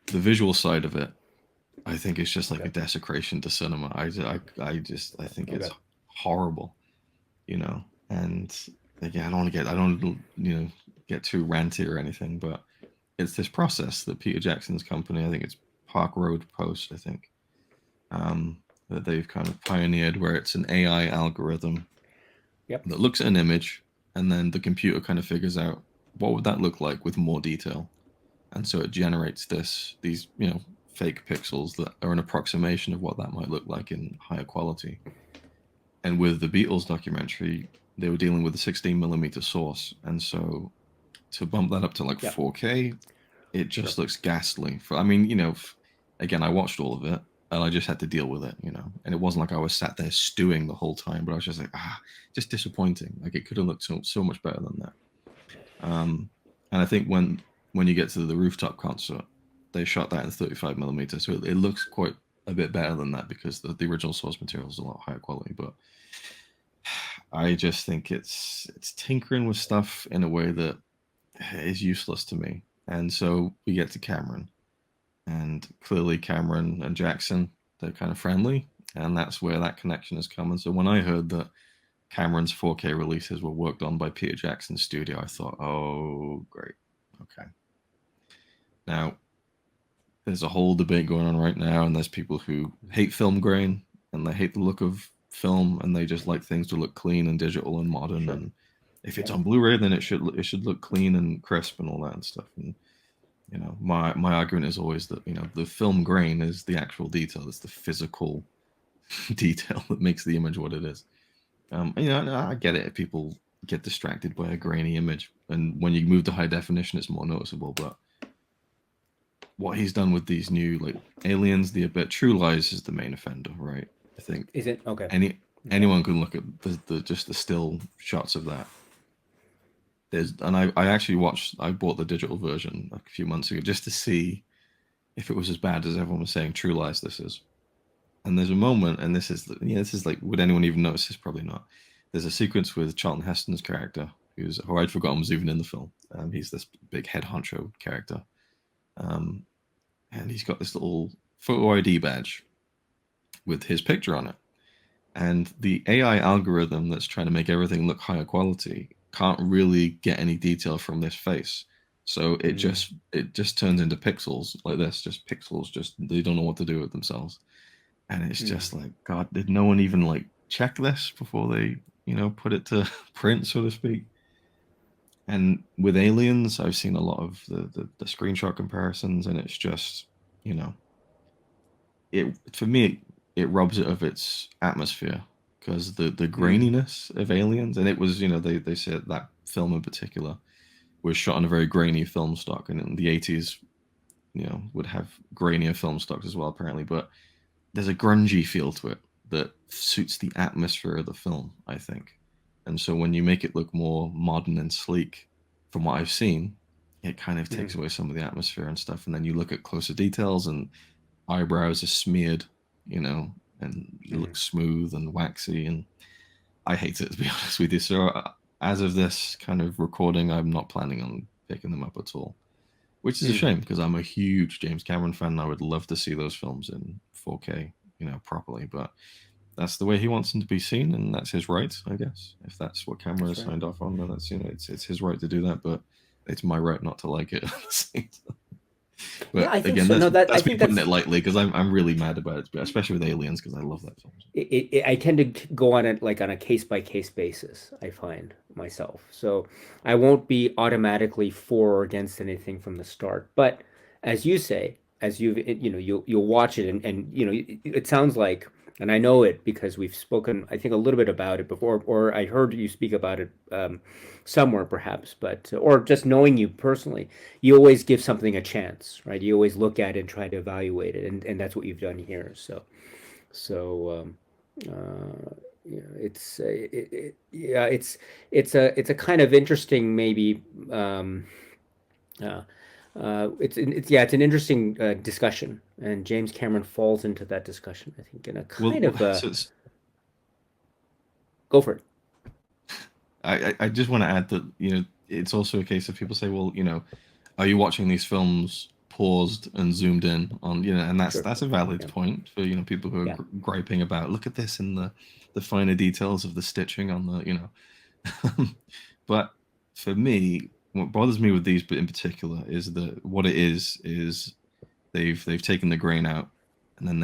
The visual side of it, I think it's just like Okay. a desecration to cinema. I think it's Okay. horrible, And again, I don't get too ranty or anything, but it's this process that Peter Jackson's company, I think it's Park Road Post, I think, that they've kind of pioneered, where it's an AI algorithm Yep. that looks at an image, and then the computer kind of figures out what would that look like with more detail, and so it generates these fake pixels that are an approximation of what that might look like in higher quality. And with the Beatles documentary, they were dealing with a 16 millimeter source, and so to bump that up to like Yep. 4K, it Sure. just looks ghastly. I mean, again, I watched all of it, and I just had to deal with it. And it wasn't like I was sat there stewing the whole time, but I was just like, just disappointing. Like it could have looked so much better than that. And I think when you get to the rooftop concert, they shot that in 35 millimeter, so it looks quite a bit better than that because the original source material is a lot higher quality. But I just think it's tinkering with stuff in a way that is useless to me. And so we get to Cameron, and clearly Cameron and Jackson, they're kind of friendly, and that's where that connection has come. And so when I heard that Cameron's 4K releases were worked on by Peter Jackson's studio, I thought, oh, great, okay. Now, there's a whole debate going on right now, and there's people who hate film grain and they hate the look of film, and they just like things to look clean and digital and modern. Sure. And if it's Yeah. on Blu-ray, then it should look clean and crisp and all that and stuff. And my argument is always that the film grain is the actual detail. It's the physical detail that makes the image what it is. I get it if people get distracted by a grainy image, and when you move to high definition, it's more noticeable. But what he's done with these new Aliens, the Abyss, True Lies is the main offender, right? I think Is it okay? anyone can look at the just the still shots of that. I actually I bought the digital version a few months ago just to see if it was as bad as everyone was saying True Lies this is. And there's a moment, and this is like, would anyone even notice this? Probably not. There's a sequence with Charlton Heston's character, who I'd forgotten was even in the film. He's this big head honcho character. And he's got this little photo ID badge with his picture on it. And the AI algorithm that's trying to make everything look higher quality can't really get any detail from this face. So it just turns into pixels like this, just pixels, they don't know what to do with themselves. And it's just like, God, did no one even check this before they, put it to print, so to speak? And with Aliens, I've seen a lot of the screenshot comparisons, and it's just, for me, it robs it of its atmosphere, because the graininess of Aliens, and it was, they said that film in particular was shot on a very grainy film stock, and in the 80s, would have grainier film stocks as well, apparently. But there's a grungy feel to it that suits the atmosphere of the film, I think. And so when you make it look more modern and sleek, from what I've seen, it kind of takes away some of the atmosphere and stuff. And then you look at closer details, and eyebrows are smeared, and it looks smooth and waxy. And I hate it, to be honest with you. So as of this kind of recording, I'm not planning on picking them up at all, which is a shame, because I'm a huge James Cameron fan. And I would love to see those films in 4K, properly. But that's the way he wants them to be seen, and that's his right, I guess. If that's what Cameron has signed off on, then that's it's his right to do that. But it's my right not to like it at the same time. But yeah, I think again, so. No, that's me putting it lightly, because I'm really mad about it, especially with Aliens, because I love that film. I tend to go on it on a case by case basis, I find myself. So I won't be automatically for or against anything from the start. But as you say, as you'll watch it, and it sounds like, and I know it because we've spoken, I think, a little bit about it before, or I heard you speak about it somewhere perhaps, but or just knowing you personally, you always give something a chance, right? You always look at it and try to evaluate it, and that's what you've done here. So yeah, it's a kind of interesting, maybe. Uh, it's an interesting discussion, and James Cameron falls into that discussion, I think, in a kind of so go for it. I just want to add that it's also a case of people say, well, are you watching these films paused and zoomed in on, and that's a valid point for people who are griping about, look at this and the finer details of the stitching on the but for me, what bothers me with these in particular is that what it is they've taken the grain out, and then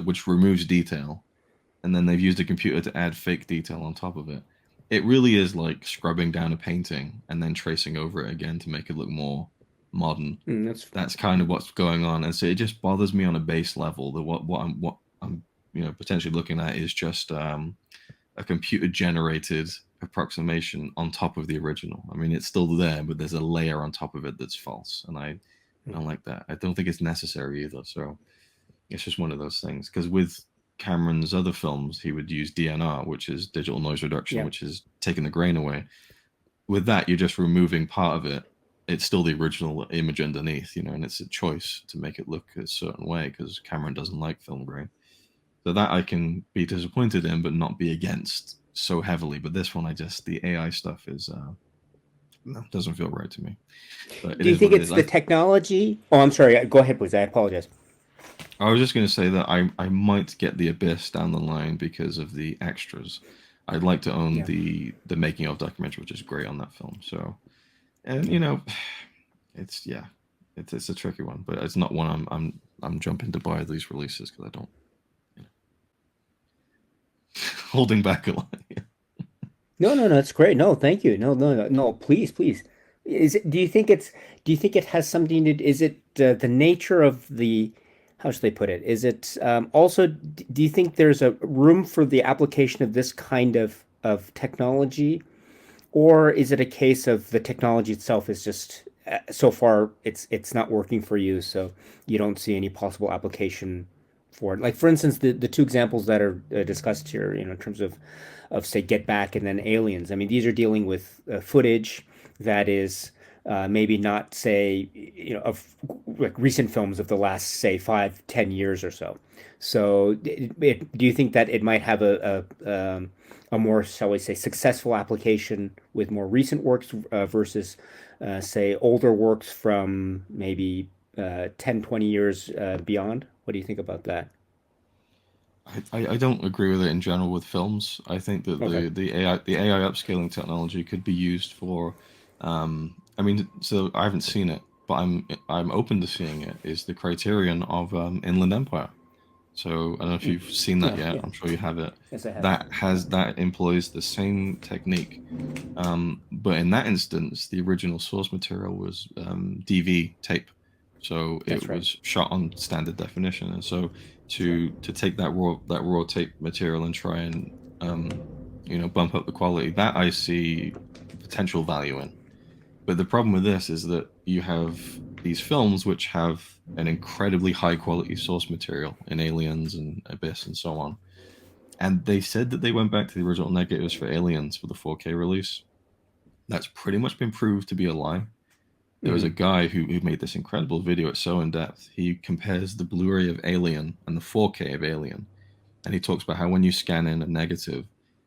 which removes detail, and then they've used a computer to add fake detail on top of it. It really is like scrubbing down a painting and then tracing over it again to make it look more modern. That's kind of what's going on, and so it just bothers me on a base level that what I'm potentially looking at is just a computer generated approximation on top of the original. I mean, it's still there, but there's a layer on top of it that's false, and I don't like that. I don't think it's necessary either. So it's just one of those things, because with Cameron's other films, he would use DNR, which is digital noise reduction, which is taking the grain away. With that, you're just removing part of it. It's still the original image underneath, and it's a choice to make it look a certain way, because Cameron doesn't like film grain. So that I can be disappointed in, but not be against so heavily. But this one, the AI stuff doesn't feel right to me. But Do you think it's the technology? Oh, I'm sorry. Go ahead, please. I apologize. I was just going to say that I might get the Abyss down the line because of the extras. I'd like to own Yeah. the making of documentary, which is great on that film. So, and Yeah. it's yeah, it's a tricky one, but it's not one I'm jumping to buy these releases because I don't you know, holding back a lot. No, no, no, that's great. No, thank you. No, no, no, no, please, please. Do you think it has something to, is it the nature of the, how should they put it? Is it also, do you think there's a room for the application of this kind of technology? Or is it a case of the technology itself is just so far it's not working for you, so you don't see any possible application for it? Like for instance, the two examples that are discussed here, in terms of say Get Back and then Aliens. I mean, these are dealing with footage that is maybe not say of like recent films of the last say 5, 10 years or so. So, do you think that it might have a more, shall we say, successful application with more recent works versus, say, older works from maybe 10, 20 years beyond? What do you think about that? I don't agree with it in general with films. I think that Okay. the AI upscaling technology could be used for. I mean, so I haven't seen it, but I'm open to seeing it. Is the criterion of Inland Empire? So I don't know if Mm. you've seen that Yeah, yet. yeah. I'm sure you have it. Yes, I have. That employs the same technique, but in that instance, the original source material was DV tape, so That's it right. was shot on standard definition. And so That's right. to take that raw tape material and try and bump up the quality, that I see potential value in. But the problem with this is that you have these films which have an incredibly high quality source material in Aliens and Abyss and so on. And they said that they went back to the original negatives for Aliens for the 4K release. That's pretty much been proved to be a lie. There was a Hmm. guy who made this incredible video. It's so in depth. He compares the Blu-ray of Alien and the 4K of Alien, and he talks about how when you scan in a negative,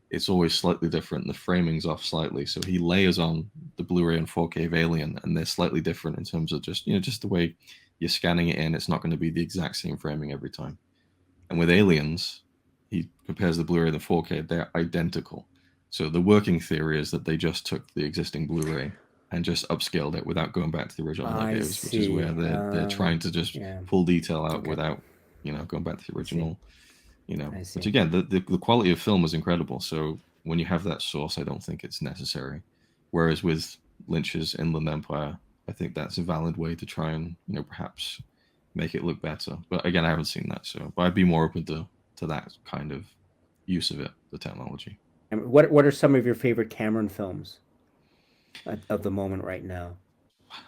it's always slightly different. The framing's off slightly, so he layers on the Blu-ray and 4K of Alien, and they're slightly different in terms of just the way you're scanning it in. It's not going to be the exact same framing every time. And with Aliens, he compares the Blu-ray and the 4K; they're identical. So the working theory is that they just took the existing Blu-ray and just upscaled it without going back to the original I negatives, which is see. where they're trying to just Yeah. pull detail out Okay. without going back to the I see. original. I Which see. again, the quality of film is incredible. So when you have that source, I don't think it's necessary. Whereas with Lynch's Inland Empire, I think that's a valid way to try and perhaps make it look better. But again, I haven't seen that, so but I'd be more open to that kind of use of it, the technology. And what are some of your favorite Cameron films of the moment right now?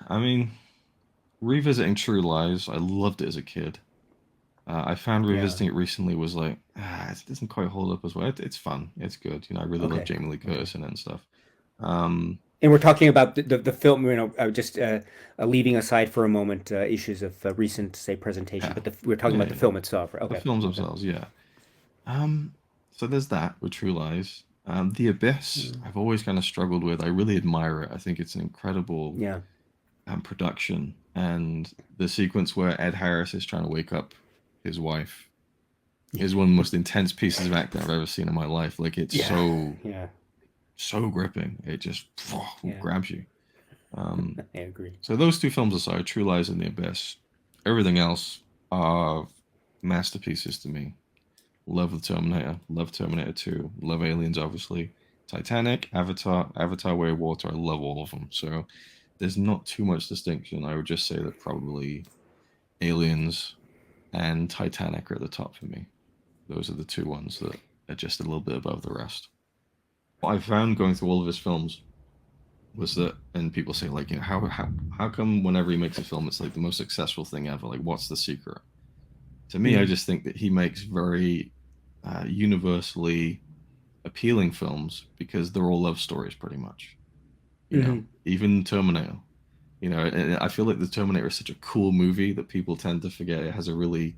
I mean, revisiting True Lies, I loved it as a kid. I found Yeah. revisiting it recently was like, it doesn't quite hold up as well. It's fun, it's good. I really love Okay. Jamie Lee Okay. Curtis in it and stuff. Um, And we're talking about the film, just leaving aside for a moment issues of recent, say, presentation, yeah, but we're talking yeah, about the yeah. film itself. Right? The Okay. films Okay. themselves, yeah. Um, so there's that with True Lies. The Abyss, Mm. I've always kind of struggled with. I really admire it. I think it's an incredible Yeah. production, and the sequence where Ed Harris is trying to wake up his wife is one of the most intense pieces of acting I've ever seen in my life. Like it's Yeah. so Yeah. so gripping. It just Yeah. grabs you. Um, I agree. so those two films aside, True Lies and The Abyss, everything else are masterpieces to me. Love the Terminator. Love Terminator 2. Love Aliens, obviously. Titanic, Avatar, Avatar Way of Water. I love all of them. So there's not too much distinction. I would just say that probably Aliens and Titanic are at the top for me. Those are the two ones that are just a little bit above the rest. What I found going through all of his films was that, and people say like, how come whenever he makes a film, it's like the most successful thing ever? Like, what's the secret? To me, I Mm. just think that he makes very universally appealing films because they're all love stories, pretty much. Hmm. Even Terminator. And I feel like the Terminator is such a cool movie that people tend to forget it has a really,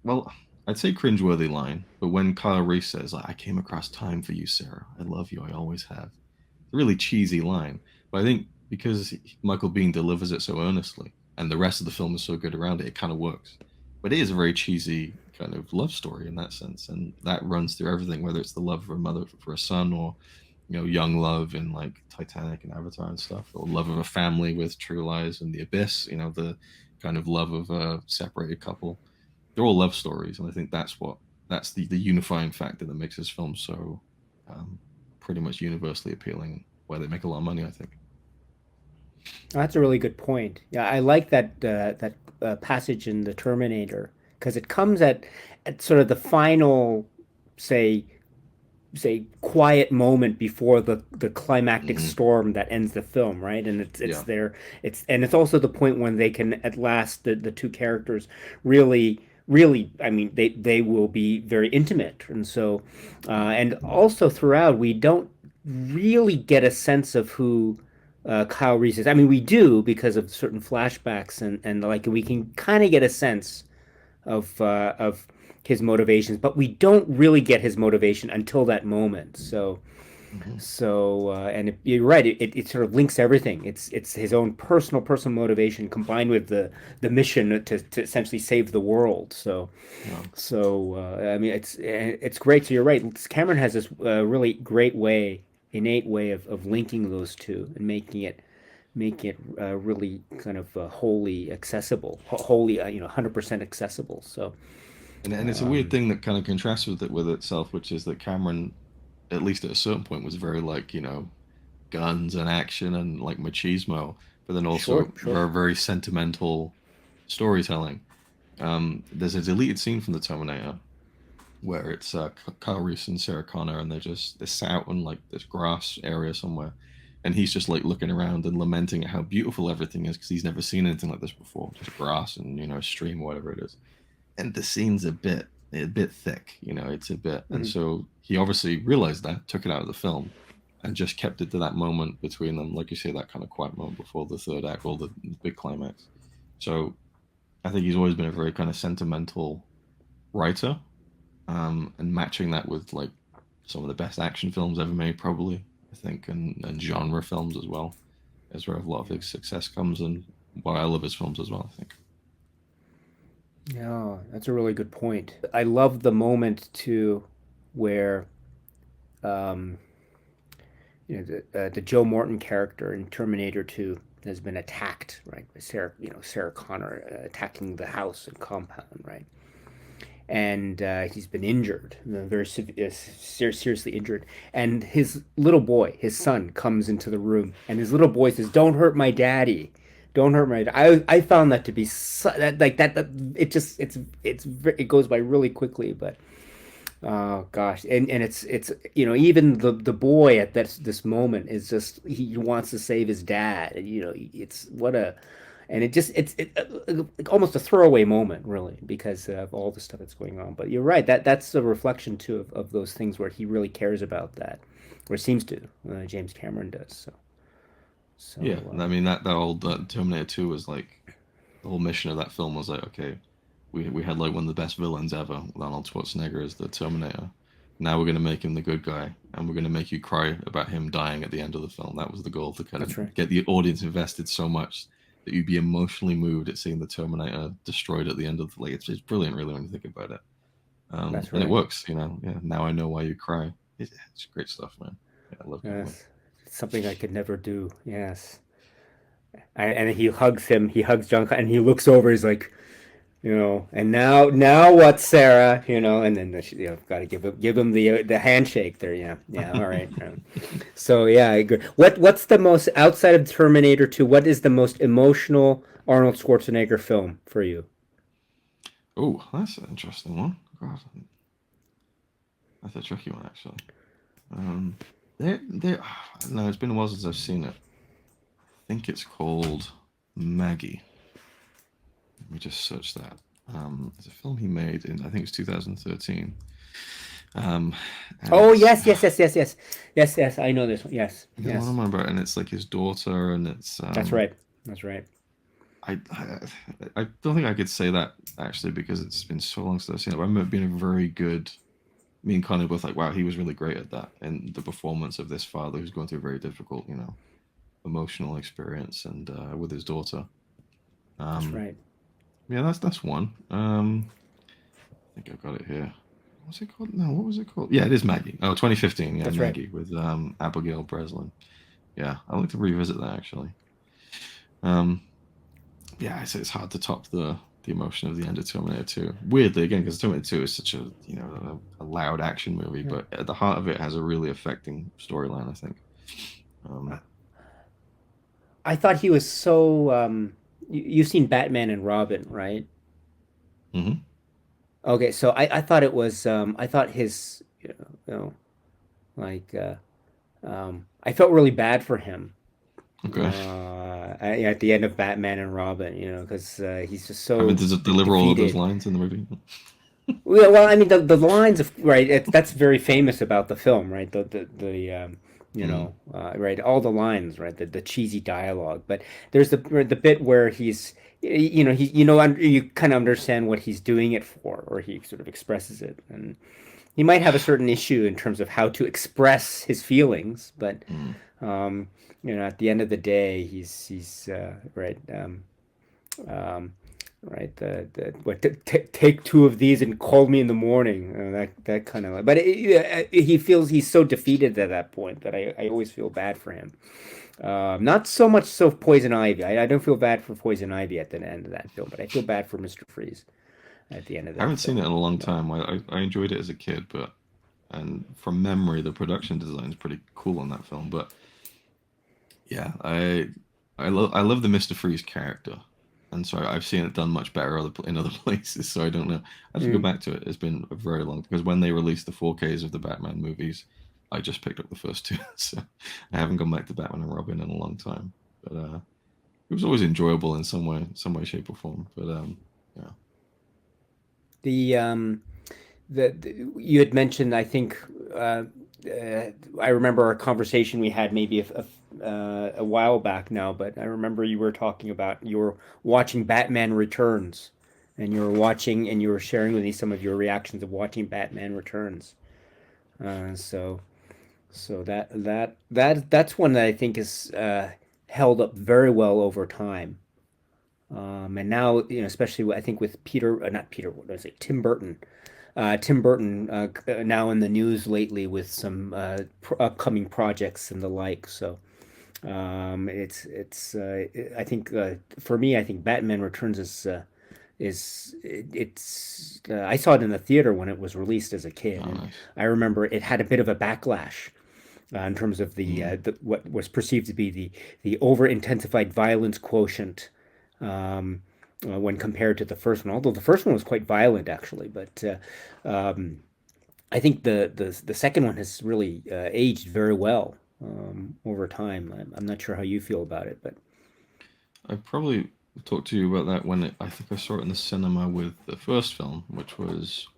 well, I'd say cringeworthy line. But when Kyle Reese says, like, "I came across time for you, Sarah. I love you. I always have." It's a really cheesy line, but I think because Michael Biehn delivers it so earnestly, and the rest of the film is so good around it, it kind of works. but it is a very cheesy kind of love story in that sense, and that runs through everything, whether it's the love of a mother for a son, or young love in like Titanic and Avatar and stuff, or love of a family with True Lies and The Abyss. The kind of love of a separated couple. They're all love stories, and I think that's the unifying factor that makes this film so um, pretty much universally appealing, where they make a lot of money, I think. That's a really good point. Yeah, I like that passage in the Terminator because it comes at sort of the final, say say quiet moment before the climactic Hmm. storm that ends the film, right? And it's Yeah. there, it's also the point when they can at last the two characters really, I mean, they will be very intimate. And so and also throughout we don't really get a sense of who Kyle Reese is. I mean, we do because of certain flashbacks, and like we can kind of get a sense of his motivations, but we don't really get his motivation until that moment. Hmm. And you're right. It sort of links everything. It's his own personal motivation combined with the mission to essentially save the world. Yeah. I mean, it's great. So you're right. Cameron has this really great way, innate way of linking those two and making it really kind of wholly accessible, wholly 100% accessible. And it's a weird Um, thing that kind of contrasts with it with itself, which is that Cameron, at least at a certain point, was very like guns and action and like machismo, but then sure, also sure. very sentimental storytelling. There's a deleted scene from the Terminator where it's Kyle Reese and Sarah Connor, and they're sat out on like this grass area somewhere, and he's just like looking around and lamenting at how beautiful everything is because he's never seen anything like this before, just grass and a stream or whatever it is. And the scene's a bit thick, it's a bit, and Mhm. so he obviously realized that, took it out of the film, and just kept it to that moment between them, like you say, that kind of quiet moment before the third act or the big climax. So I think he's always been a very kind of sentimental writer, and matching that with like some of the best action films ever made, probably, I think, and genre films as well, is where a lot of his success comes, and why I love his films as well, I think. Yeah, that's a really good point. I love the moment too, where um, the Joe Morton character in Terminator 2 has been attacked, right? By Sarah Connor attacking the house and compound, right? And he's been injured, very seriously injured. And his little boy, his son, comes into the room, and his little boy says, "Don't hurt my daddy. Don't hurt my." I found that to be like that. It just it goes by really quickly, but oh gosh, and it's even the boy at this moment is just he wants to save his dad, and it's what a and it just it's almost a throwaway moment really because of all the stuff that's going on. But you're right, that's a reflection too of those things where he really cares about that, or seems to. James Cameron does. Yeah, So and I mean that old Terminator 2 was like, the whole mission of that film was like, okay, we had like one of the best villains ever, Arnold Schwarzenegger as the Terminator. Now we're gonna make him the good guy, and we're gonna make you cry about him dying at the end of the film. That was the goal, to kind that's right. of get the audience invested so much that you'd be emotionally moved at seeing the Terminator destroyed at the end of the, like, it's brilliant, really, when you think about it. That's And it right. works, Yeah, now I know why you cry. It's great stuff, man. Yeah, I love Ghibli. Yes, it's something I could never do. Yes. And he hugs him. He hugs John, and he looks over. He's like, and now what, Sarah? And then got to give him the handshake there. Yeah, yeah. All right. So yeah, I agree. What's the most outside of Terminator 2? What is the most emotional Arnold Schwarzenegger film for you? Oh, that's an interesting one. God, that's a tricky one, actually. Um, there. No, it's been a while since I've seen it. I think it's called Maggie. Let me just search that. It's a film he made in, I think it's 2013. Um, and Oh it's yes, yes, yes, yes, yes, yes, yes. I know this one. Yes, you know what yes. am I about? And it's like his daughter, and it's That's right. That's right. I don't think I could say that actually, because it's been so long since I've seen it. But I remember it being a very good. Me and Connie both like, wow, he was really great at that, and the performance of this father who's going through a very difficult, emotional experience, and with his daughter. That's Um, right. Yeah, that's one. I think I got it here. What's it called? No, what was it called? Yeah, it is Maggie. Oh, 2015. Yeah, That's right. Maggie with Abigail Breslin. Yeah, I'd like to revisit that actually. Um, yeah, it's hard to top the emotion of the end of Terminator 2. Weirdly, again, because Terminator 2 is such a a loud action movie, Yeah. but at the heart of it has a really affecting storyline. I think. I Um, I thought he was so. You've seen Batman and Robin, right? mhm. Okay, so I thought it was. I thought his. Like I felt really bad for him Okay. at the end of Batman and Robin, because he's just Having so to deliver all of those defeated. lines in the movie. Well, I mean, the lines of right, that's very famous about the film, right? Mm. right, all the lines, right, the cheesy dialogue. But there's the bit where he's, you kind of understand what he's doing it for, or he sort of expresses it, and he might have a certain issue in terms of how to express his feelings, but Mm. um, at the end of the day, he's right. Um, right? Take two of these and call me in the morning. That kind of. But he feels he's so defeated at that point that I always feel bad for him. Not so much so Poison Ivy. I don't feel bad for Poison Ivy at the end of that film, but I feel bad for Mr. Freeze at the end of I that haven't seen it film. in a long But time. I enjoyed it as a kid, but and from memory, the production design is pretty cool on that film. But yeah, I love the Mister Freeze character, and so I've seen it done much better in other places. So I don't know. I have to go mm, back to it. It's been a very long because when they released the 4Ks of the Batman movies, I just picked up the first two, so I haven't gone back to Batman and Robin in a long time. But it was always enjoyable in some way, shape, or form. But yeah. the you had mentioned, I think, uh, I remember a conversation we had maybe a while back now, but I remember you were talking about you were watching Batman Returns, and you were sharing with me some of your reactions of watching Batman Returns. So that's one that I think is held up very well over time. And now, especially I think with not Peter, what did I say, Tim Burton now in the news lately with some upcoming projects and the like. So it's I think for me, I think Batman Returns it's I saw it in the theater when it was released as a kid, Oh, and nice. I remember it had a bit of a backlash in terms of Mm. the what was perceived to be the over intensified violence quotient. Um, when compared to the first one, although the first one was quite violent actually, but I think the second one has really aged very well over time. I'm not sure how you feel about it, but I probably talked to you about that when I think I saw it in the cinema with the first film, which was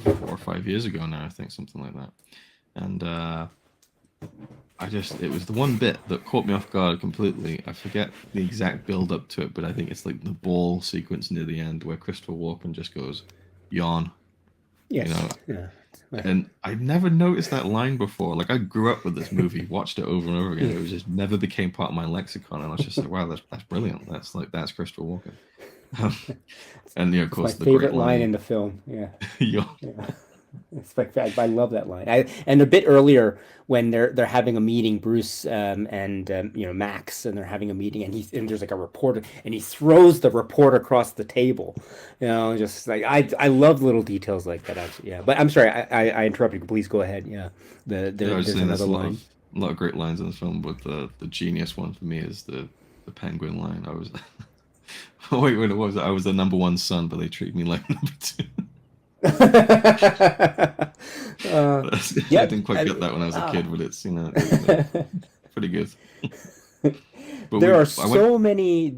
4 or 5 years ago now. I think something like that. And it was the one bit that caught me off guard completely. I forget the exact build up to it, but I think it's like the ball sequence near the end where Christopher Walken just goes yawn, you yes, know. yeah, And I never noticed that line before. Like I grew up with this movie, watched it over and over again. yeah. It was just never became part of my lexicon, and I was just like, wow, that's brilliant. That's Christopher Walken. Um, and yeah, of It's my course, the great favorite line in line. the film. Yeah, yawn. yeah. It's like I love that line. And a bit earlier when they're having a meeting, Bruce and Max, and they're having a meeting, and there's like a reporter, and he throws the report across the table. Just like I love little details like that. Actually, yeah. But I'm sorry, I interrupted you. Please go ahead. Yeah, Yeah, I was just there's saying another there's line. a lot of great lines in this film, but the genius one for me is the penguin line. I was oh wait, what was it? I was the number one son, but they treat me like number two. uh, I yep. didn't quite get that when I was a Ah. kid, but it's pretty good. But There are I went so many.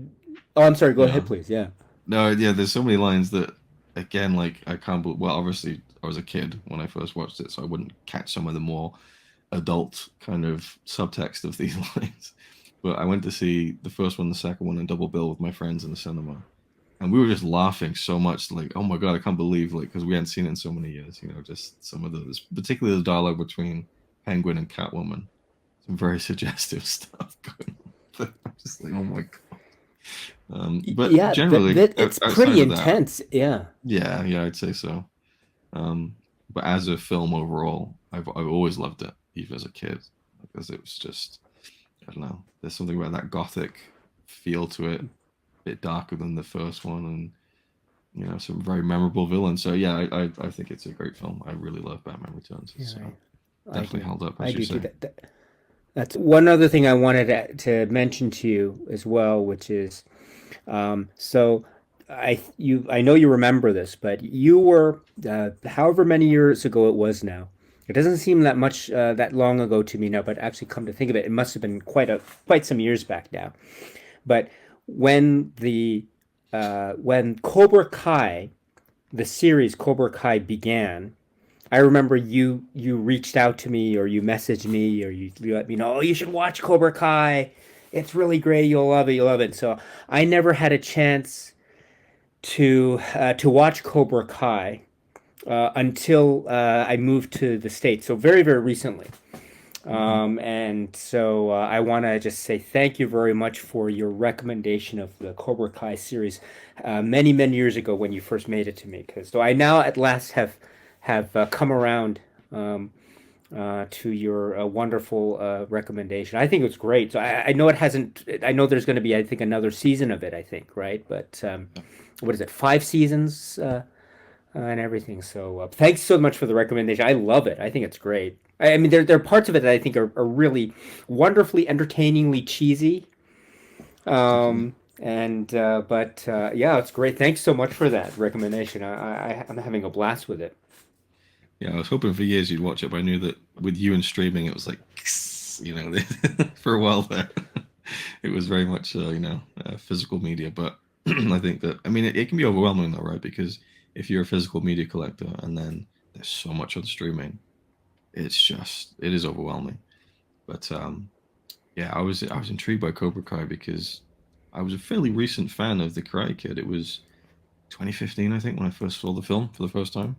Oh, I'm sorry. Go yeah ahead, please. Yeah. no yeah. There's so many lines that again like I can't believe. Well, obviously I was a kid when I first watched it, so I wouldn't catch some of the more adult kind of subtext of these lines. But I went to see the first one, the second one, and double bill with my friends in the cinema, and we were just laughing so much, like, oh my god, I can't believe, like, because we hadn't seen it in so many years, just some of those, particularly the dialogue between Penguin and Catwoman, some very suggestive stuff going on. I'm just like, oh my god. But Yeah, generally, it's outside pretty of that, intense. Yeah. yeah, yeah, I'd say so. But as a film overall, I've always loved it, even as a kid, because it was just, I don't know. There's something about that gothic feel to it, a bit darker than the first one, and some very memorable villains. So yeah, I think it's a great film. I really love Batman Returns. Yeah, It's I definitely do. held up, I as you do too. say. That's one other thing I wanted to mention to you as well, which is so I know you remember this, but you were however many years ago it was now. It doesn't seem that much that long ago to me now, but actually come to think of it, it must have been quite some years back now. But when when Cobra Kai, the series Cobra Kai began, I remember you reached out to me or you messaged me or you let me know, oh, you should watch Cobra Kai. It's really great. You'll love it. You'll love it. So I never had a chance to watch Cobra Kai until I moved to the States. So very recently. Hmm. And so I want to just say thank you very much for your recommendation of the Cobra Kai series many years ago when you first made it to me. Because so I now at last have come around to your wonderful recommendation. I think it was great. So I know it hasn't. I know there's going to be I think another season of it. I think right, but what is it? 5 seasons and everything. So thanks so much for the recommendation. I love it. I think it's great. I mean, there are parts of it that I think are really wonderfully, entertainingly cheesy. Definitely. And but yeah, it's great. Thanks so much for that recommendation. I'm having a blast with it. Yeah, I was hoping for years you'd watch it, but I knew that with you and streaming, it was like, for a while there, it was very much, physical media. But I think that, I mean, it can be overwhelming though, right? Because if you're a physical media collector and then there's so much on streaming, it is overwhelming. But yeah, I was intrigued by Cobra Kai because I was a fairly recent fan of The Karate Kid. It was 2015, I think, when I first saw the film for the first time.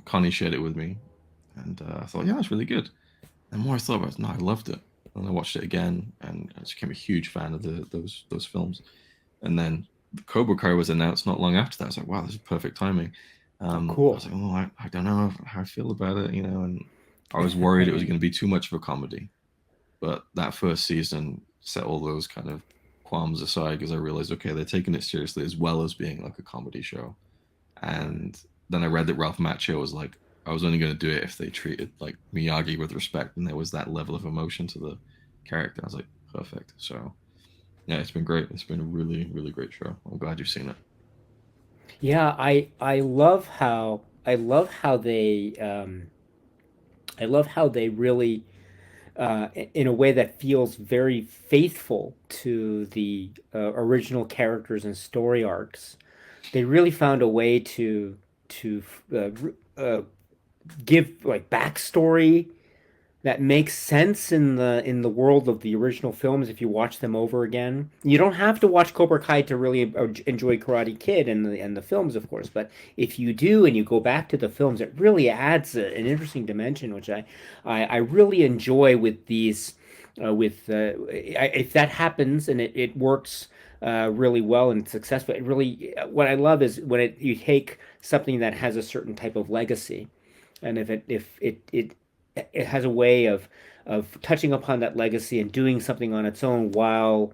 Connie shared it with me, and I thought, yeah, it's really good. And the more I thought about it, no, I loved it. And I watched it again, and I just became a huge fan of those films. And then Cobra Kai was announced not long after that. I was like, wow, this is perfect timing. Oh, I cool. was like, oh, I don't know how I feel about it, and I was worried it was going to be too much of a comedy. But that first season set all those kind of qualms aside because I realized, okay, they're taking it seriously as well as being like a comedy show. And then I read that Ralph Macchio was like, I was only going to do it if they treated like Miyagi with respect, and there was that level of emotion to the character. I was like, perfect. So yeah, it's been great. It's been a really, really great show. I'm glad you've seen it. Yeah, I love how I love how they really in a way that feels very faithful to the original characters and story arcs. They really found a way to uh, give like backstory that makes sense in the world of the original films if you watch them over again. You don't have to watch Cobra Kai to really enjoy Karate Kid and the films, of course, but if you do and you go back to the films, it really adds an interesting dimension, which I really enjoy with these. If that happens and it works really well and successful, it really what I love is when you take something that has a certain type of legacy and if it has a way of touching upon that legacy and doing something on its own while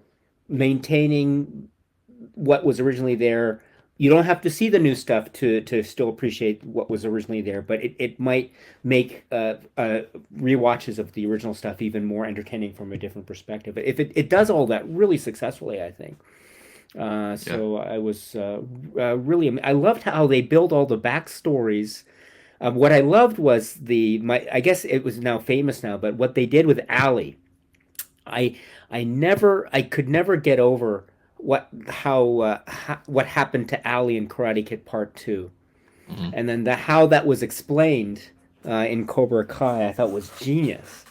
maintaining what was originally there. You don't have to see the new stuff to still appreciate what was originally there, but it might make rewatches of the original stuff even more entertaining from a different perspective. If it does all that really successfully, I think. Yeah. So I was really I loved how they build all the backstories. What I loved was I guess it was now famous now, but what they did with Allie, I I could never get over what happened to Allie in Karate Kid Part Two, Hmm. and then how that was explained in Cobra Kai. I thought was genius,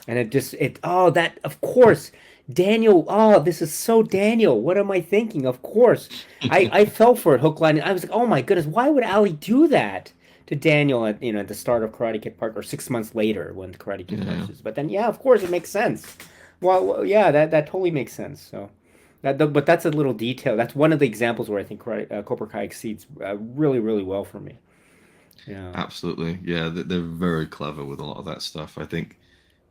and that of course Daniel. Oh, this is so Daniel. What am I thinking? Of course, I fell for it hook line. I was like, oh my goodness, why would Ali do that to Daniel at at the start of Karate Kid Part or 6 months later when Karate Kid Yeah. Part is? But then yeah, of course it makes sense. Well, yeah, that totally makes sense. So. But that's a little detail. That's one of the examples where I think Cobra Kai exceeds really, really well for me. Yeah. Absolutely. Yeah, they're very clever with a lot of that stuff. I think,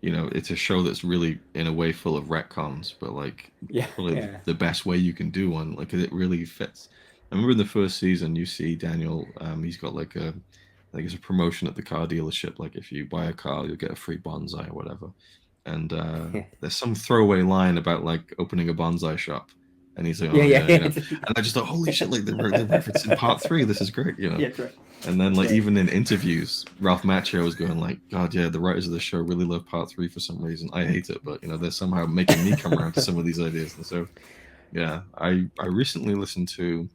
it's a show that's really, in a way, full of retcons, but like Yeah. probably Yeah. the best way you can do one. Like it really fits. I remember in the first season, you see Daniel. He's got like I think it's a promotion at the car dealership. Like if you buy a car, you'll get a free bonsai or whatever. And there's some throwaway line about like opening a bonsai shop, and he's like, Yeah. "Oh Yeah. yeah," Yeah. And I just thought, "Holy shit!" Like the reference in part three. This is great. Yeah. Right. And then like Right. even in interviews, Ralph Macchio was going like, "God, yeah, the writers of the show really love part three for some reason. I hate it, but they're somehow making me come around to some of these ideas." And so yeah, I recently listened to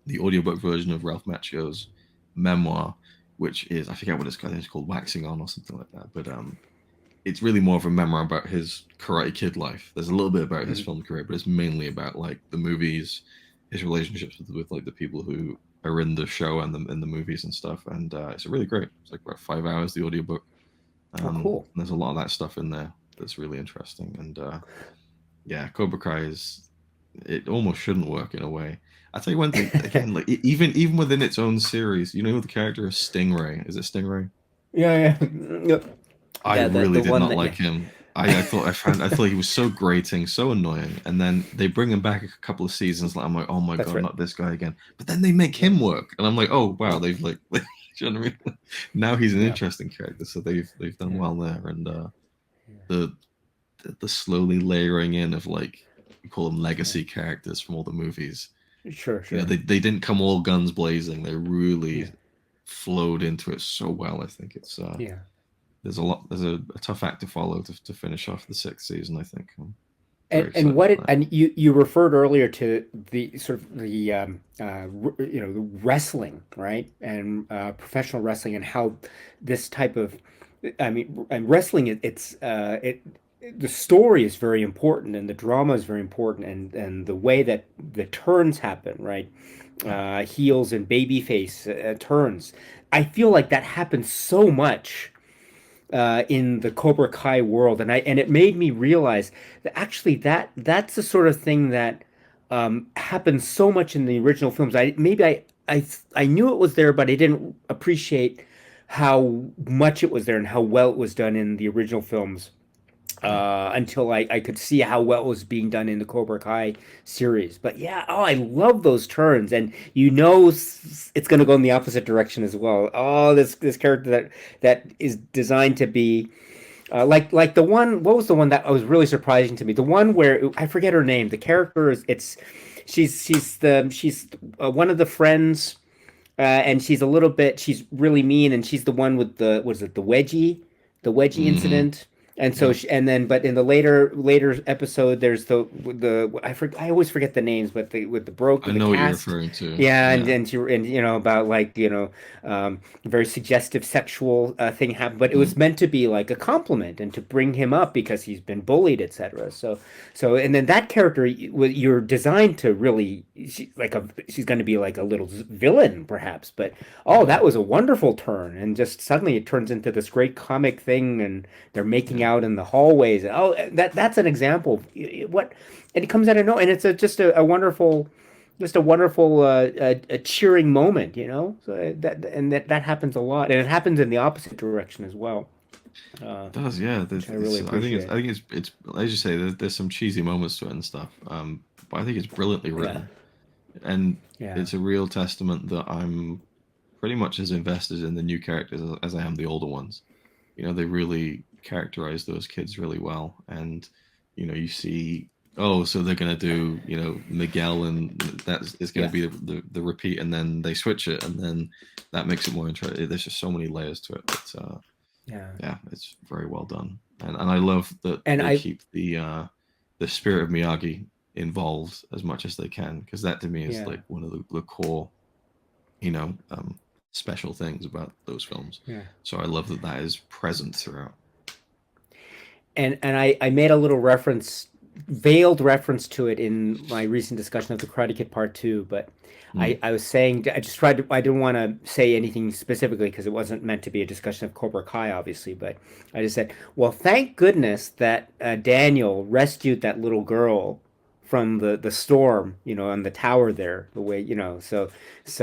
the audiobook version of Ralph Macchio's memoir, which is I forget what it's called. It's called Waxing On or something like that. But it's really more of a memoir about his Karate Kid life. There's a little bit about his Mhm. film career, but it's mainly about like the movies, his relationships with like the people who are in the show and in the movies and stuff. And it's really great. It's like about 5 hours the audiobook. Oh, cool. And there's a lot of that stuff in there that's really interesting. And yeah, Cobra Kai is it almost shouldn't work in a way. I tell you one thing again, like even within its own series, the character of Stingray. Is it Stingray? Yeah. Yeah. Yep. I Yeah. The really did one not that. like Yeah. him. I thought he was so grating, so annoying, and then they bring him back a couple of seasons. Like I'm like, oh my That's god, right. not this guy again. But then they make Yeah. him work, and I'm like, oh wow, they've like, do you know what I mean? Now he's an Yeah. interesting character, so they've done Yeah. well there, and Yeah. the the slowly layering in of like you call them Yeah. legacy characters from all the movies. Sure. You know, Sure. they didn't come all guns blazing. They Yeah. really flowed into it so well. I think it's Yeah. there's a tough act to follow to finish off the sixth season. I think I'm very And excited what for it that. and you referred earlier to the sort of the the wrestling, right, and professional wrestling, and how this type of, I mean, and wrestling, it's the story is very important, and the drama is very important, and the way that the turns happen, right, heels and babyface turns. I feel like that happens so much in the Cobra Kai world, and it made me realize that actually that's the sort of thing that happens so much in the original films. I knew it was there, but I didn't appreciate how much it was there and how well it was done in the original films Yeah, until I could see how well it was being done in the Cobra Kai series. But yeah, oh, I love those turns, and it's going to go in the opposite direction as well. Oh, this character that is designed to be like the one. What was the one that was really surprising to me? The one where I forget her name. The character is it's she's one of the friends. And she's a little bit, she's really mean, and she's the one with the, was it the wedgie mm-hmm. incident? And so Yeah, she, and then, but in the later episode, there's I always forget the names, but with the I the know what you're cast, referring to. yeah, Yeah, and about like very suggestive sexual thing happened, but it was mm, meant to be like a compliment and to bring him up because he's been bullied, etc. So and then that character, you're designed to really, she's going to be like a little villain perhaps, but oh, yeah, that was a wonderful turn, and just suddenly it turns into this great comic thing, and they're making yeah. out in the hallways. Oh, that's an example. What, and it comes out of nowhere, and it's just a wonderful, a cheering moment, So that happens a lot, and it happens in the opposite direction as well, uh, It does. Yeah, which I really I appreciate. think it's as you say. There's some cheesy moments to it and stuff. But I think it's brilliantly Yeah, written, and yeah, it's a real testament that I'm pretty much as invested in the new characters as I am the older ones. They really characterize those kids really well, and you see, oh, so they're gonna do, Miguel, and that is gonna yeah, be the repeat, and then they switch it, and then that makes it more interesting. There's just so many layers to it. But yeah. yeah, it's very well done, and I love that And they I, keep the spirit of Miyagi involved as much as they can, because that to me is yeah, like one of the core, you know, um, special things about those films. yeah. So I love that that is present throughout. And I made a little reference, veiled reference to it in my recent discussion of the Karate Kid Part Two, but Mm, I was saying, I just tried to, I didn't want to say anything specifically because it wasn't meant to be a discussion of Cobra Kai, obviously, but I just said, well, thank goodness that Daniel rescued that little girl from the storm, on the tower there, the way, so it's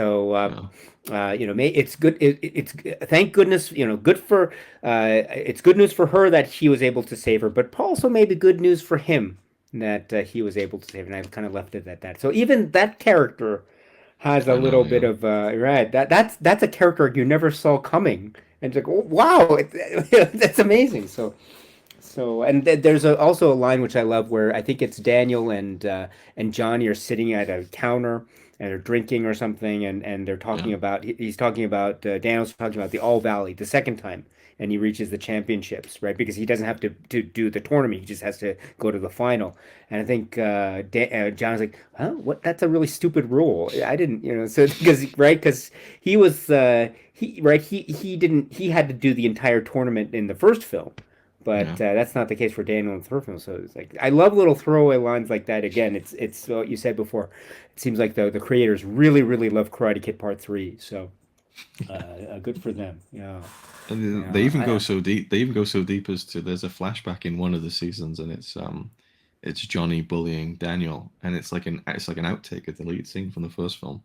good. It's thank goodness, good for it's good news for her that he was able to save her, but also maybe good news for him that he was able to save her. And I've kind of left it at that. So even that character has a I know, little bit yeah. of right. That's a character you never saw coming, and it's like, oh, wow, that's amazing. So, and there's also a line which I love where I think it's Daniel and Johnny are sitting at a counter and they're drinking or something, and they're Yeah. talking about he's talking about Daniel's talking about the All Valley the second time, and he reaches the championships, right? Because he doesn't have to do the tournament, he just has to go to the final. And I think John's like, huh, what? That's a really stupid rule. I didn't, so because right, because he was he didn't he had to do the entire tournament in the first film, but Yeah. that's not the case for Daniel and Thorfinn. So it's like I love little throwaway lines like that. Again, it's what you said before. It seems like the creators really really love Karate Kid Part Three. So good for them. Yeah, And they yeah. even go so deep. They even go so deep as to there's a flashback in one of the seasons, and it's Johnny bullying Daniel, and it's like an outtake, a deleted scene from the first film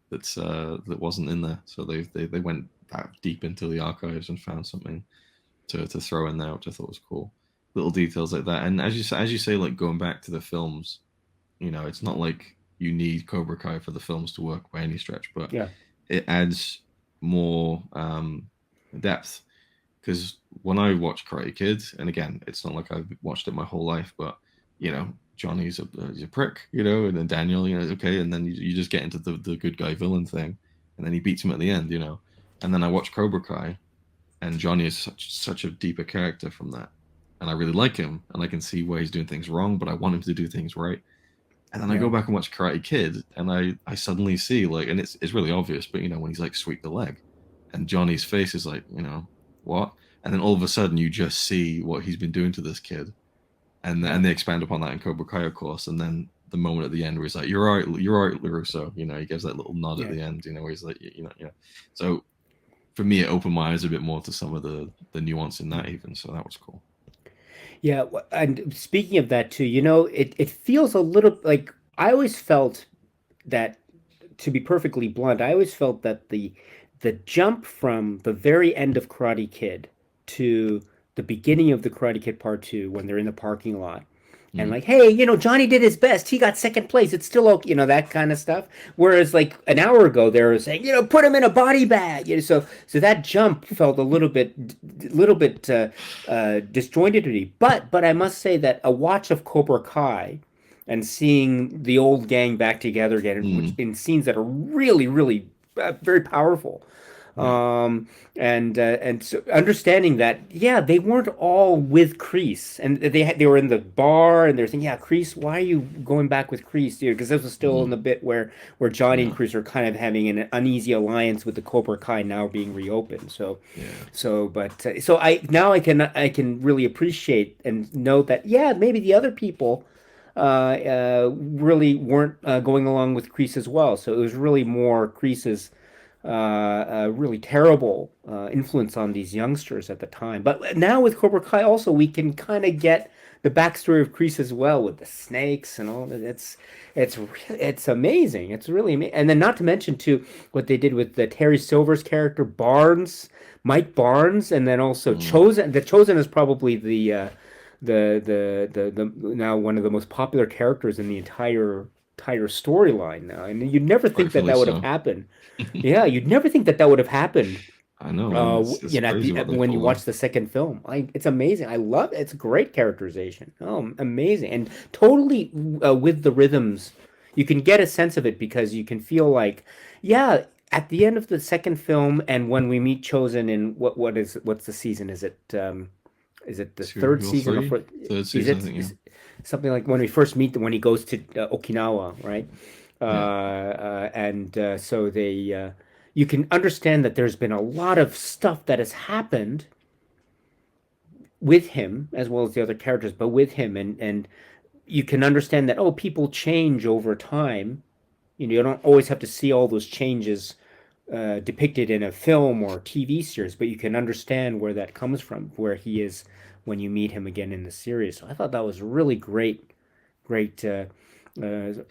that wasn't in there. So they went that deep into the archives and found something to throw in there, which I thought was cool. Little details like that, and as you say, like going back to the films, it's not like you need Cobra Kai for the films to work by any stretch, but Yeah, it adds more depth. Because when I watch Karate Kid, and again, it's not like I've watched it my whole life, but Johnny's he's a prick, and then Daniel, okay, and then you just get into the good guy villain thing, and then he beats him at the end, and then I watch Cobra Kai, and Johnny is such a deeper character from that, and I really like him, and I can see where he's doing things wrong, but I want him to do things right. And then I yeah, go back and watch Karate Kid, and I suddenly see, like, and it's really obvious, but when he's like sweep the leg, and Johnny's face is like, what? And then all of a sudden you just see what he's been doing to this kid, and yeah, they expand upon that in Cobra Kai, of course. And then the moment at the end where he's like, you're right, Larusso. He gives that little nod at yeah. the end, where he's like, So for me, it opened my eyes a bit more to some of the nuance in that, even. So that was cool. Yeah, and speaking of that too, it feels a little like I always felt that, to be perfectly blunt, I always felt that the jump from the very end of Karate Kid to the beginning of the Karate Kid Part Two, when they're in the parking lot, and Mm. like, hey, Johnny did his best. He got second place. It's still okay, that kind of stuff. Whereas like an hour ago, they were saying, put him in a body bag. So that jump felt a little bit disjointed to me. But I must say that a watch of Cobra Kai and seeing the old gang back together again, which Mm. in scenes that are really, really very powerful. Yeah. And so understanding that, yeah, they weren't all with Kreese, and they were in the bar, and they're thinking, yeah, Kreese, why are you going back with Kreese, dude? Because this was still in Mm. the bit where Johnny and Yeah. Kreese are kind of having an uneasy alliance with the Cobra Kai now being reopened. Yeah. So I can really appreciate and note that, yeah, maybe the other people really weren't going along with Kreese as well. So it was really more Kreese's really terrible influence on these youngsters at the time. But now with Cobra Kai, also we can kind of get the backstory of Kreese as well, with the snakes and all that. It's amazing. It's really amazing. And then not to mention too what they did with the Terry Silver's character Barnes, Mike Barnes, and then also Mm. Chosen. The Chosen is probably the now one of the most popular characters in the entire storyline now, and you'd never think that Rightfully that would have so. happened. Yeah, you'd never think that that would have happened. I know, and it's crazy what they When you pulled watch off. the second film, it's amazing. I love it. It's a great characterization. Oh, amazing, and totally with the rhythms. You can get a sense of it because you can feel like, yeah, at the end of the second film, and when we meet Chosen in what's the season? Is it the third Two or season or three, fourth? third Is season, I it think. Yeah. something like when we first meet when he goes to Okinawa, right? Yeah. And so you can understand that there's been a lot of stuff that has happened with him as well as the other characters, but with him, and you can understand that, oh, people change over time. You don't always have to see all those changes depicted in a film or TV series, but you can understand where that comes from, where he is when you meet him again in the series. So I thought that was really great, great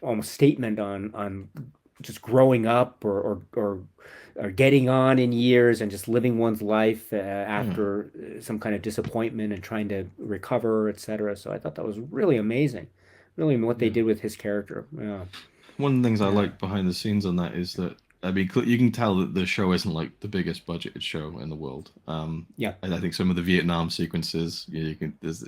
almost statement on just growing up or getting on in years and just living one's life Yeah, after some kind of disappointment and trying to recover, etc. So I thought that was really amazing, really what they yeah. did with his character. Yeah, One of the things I yeah, like behind the scenes on that is that I mean you can tell that the show isn't like the biggest budgeted show in the world. yeah, And I think some of the Vietnam sequences, yeah,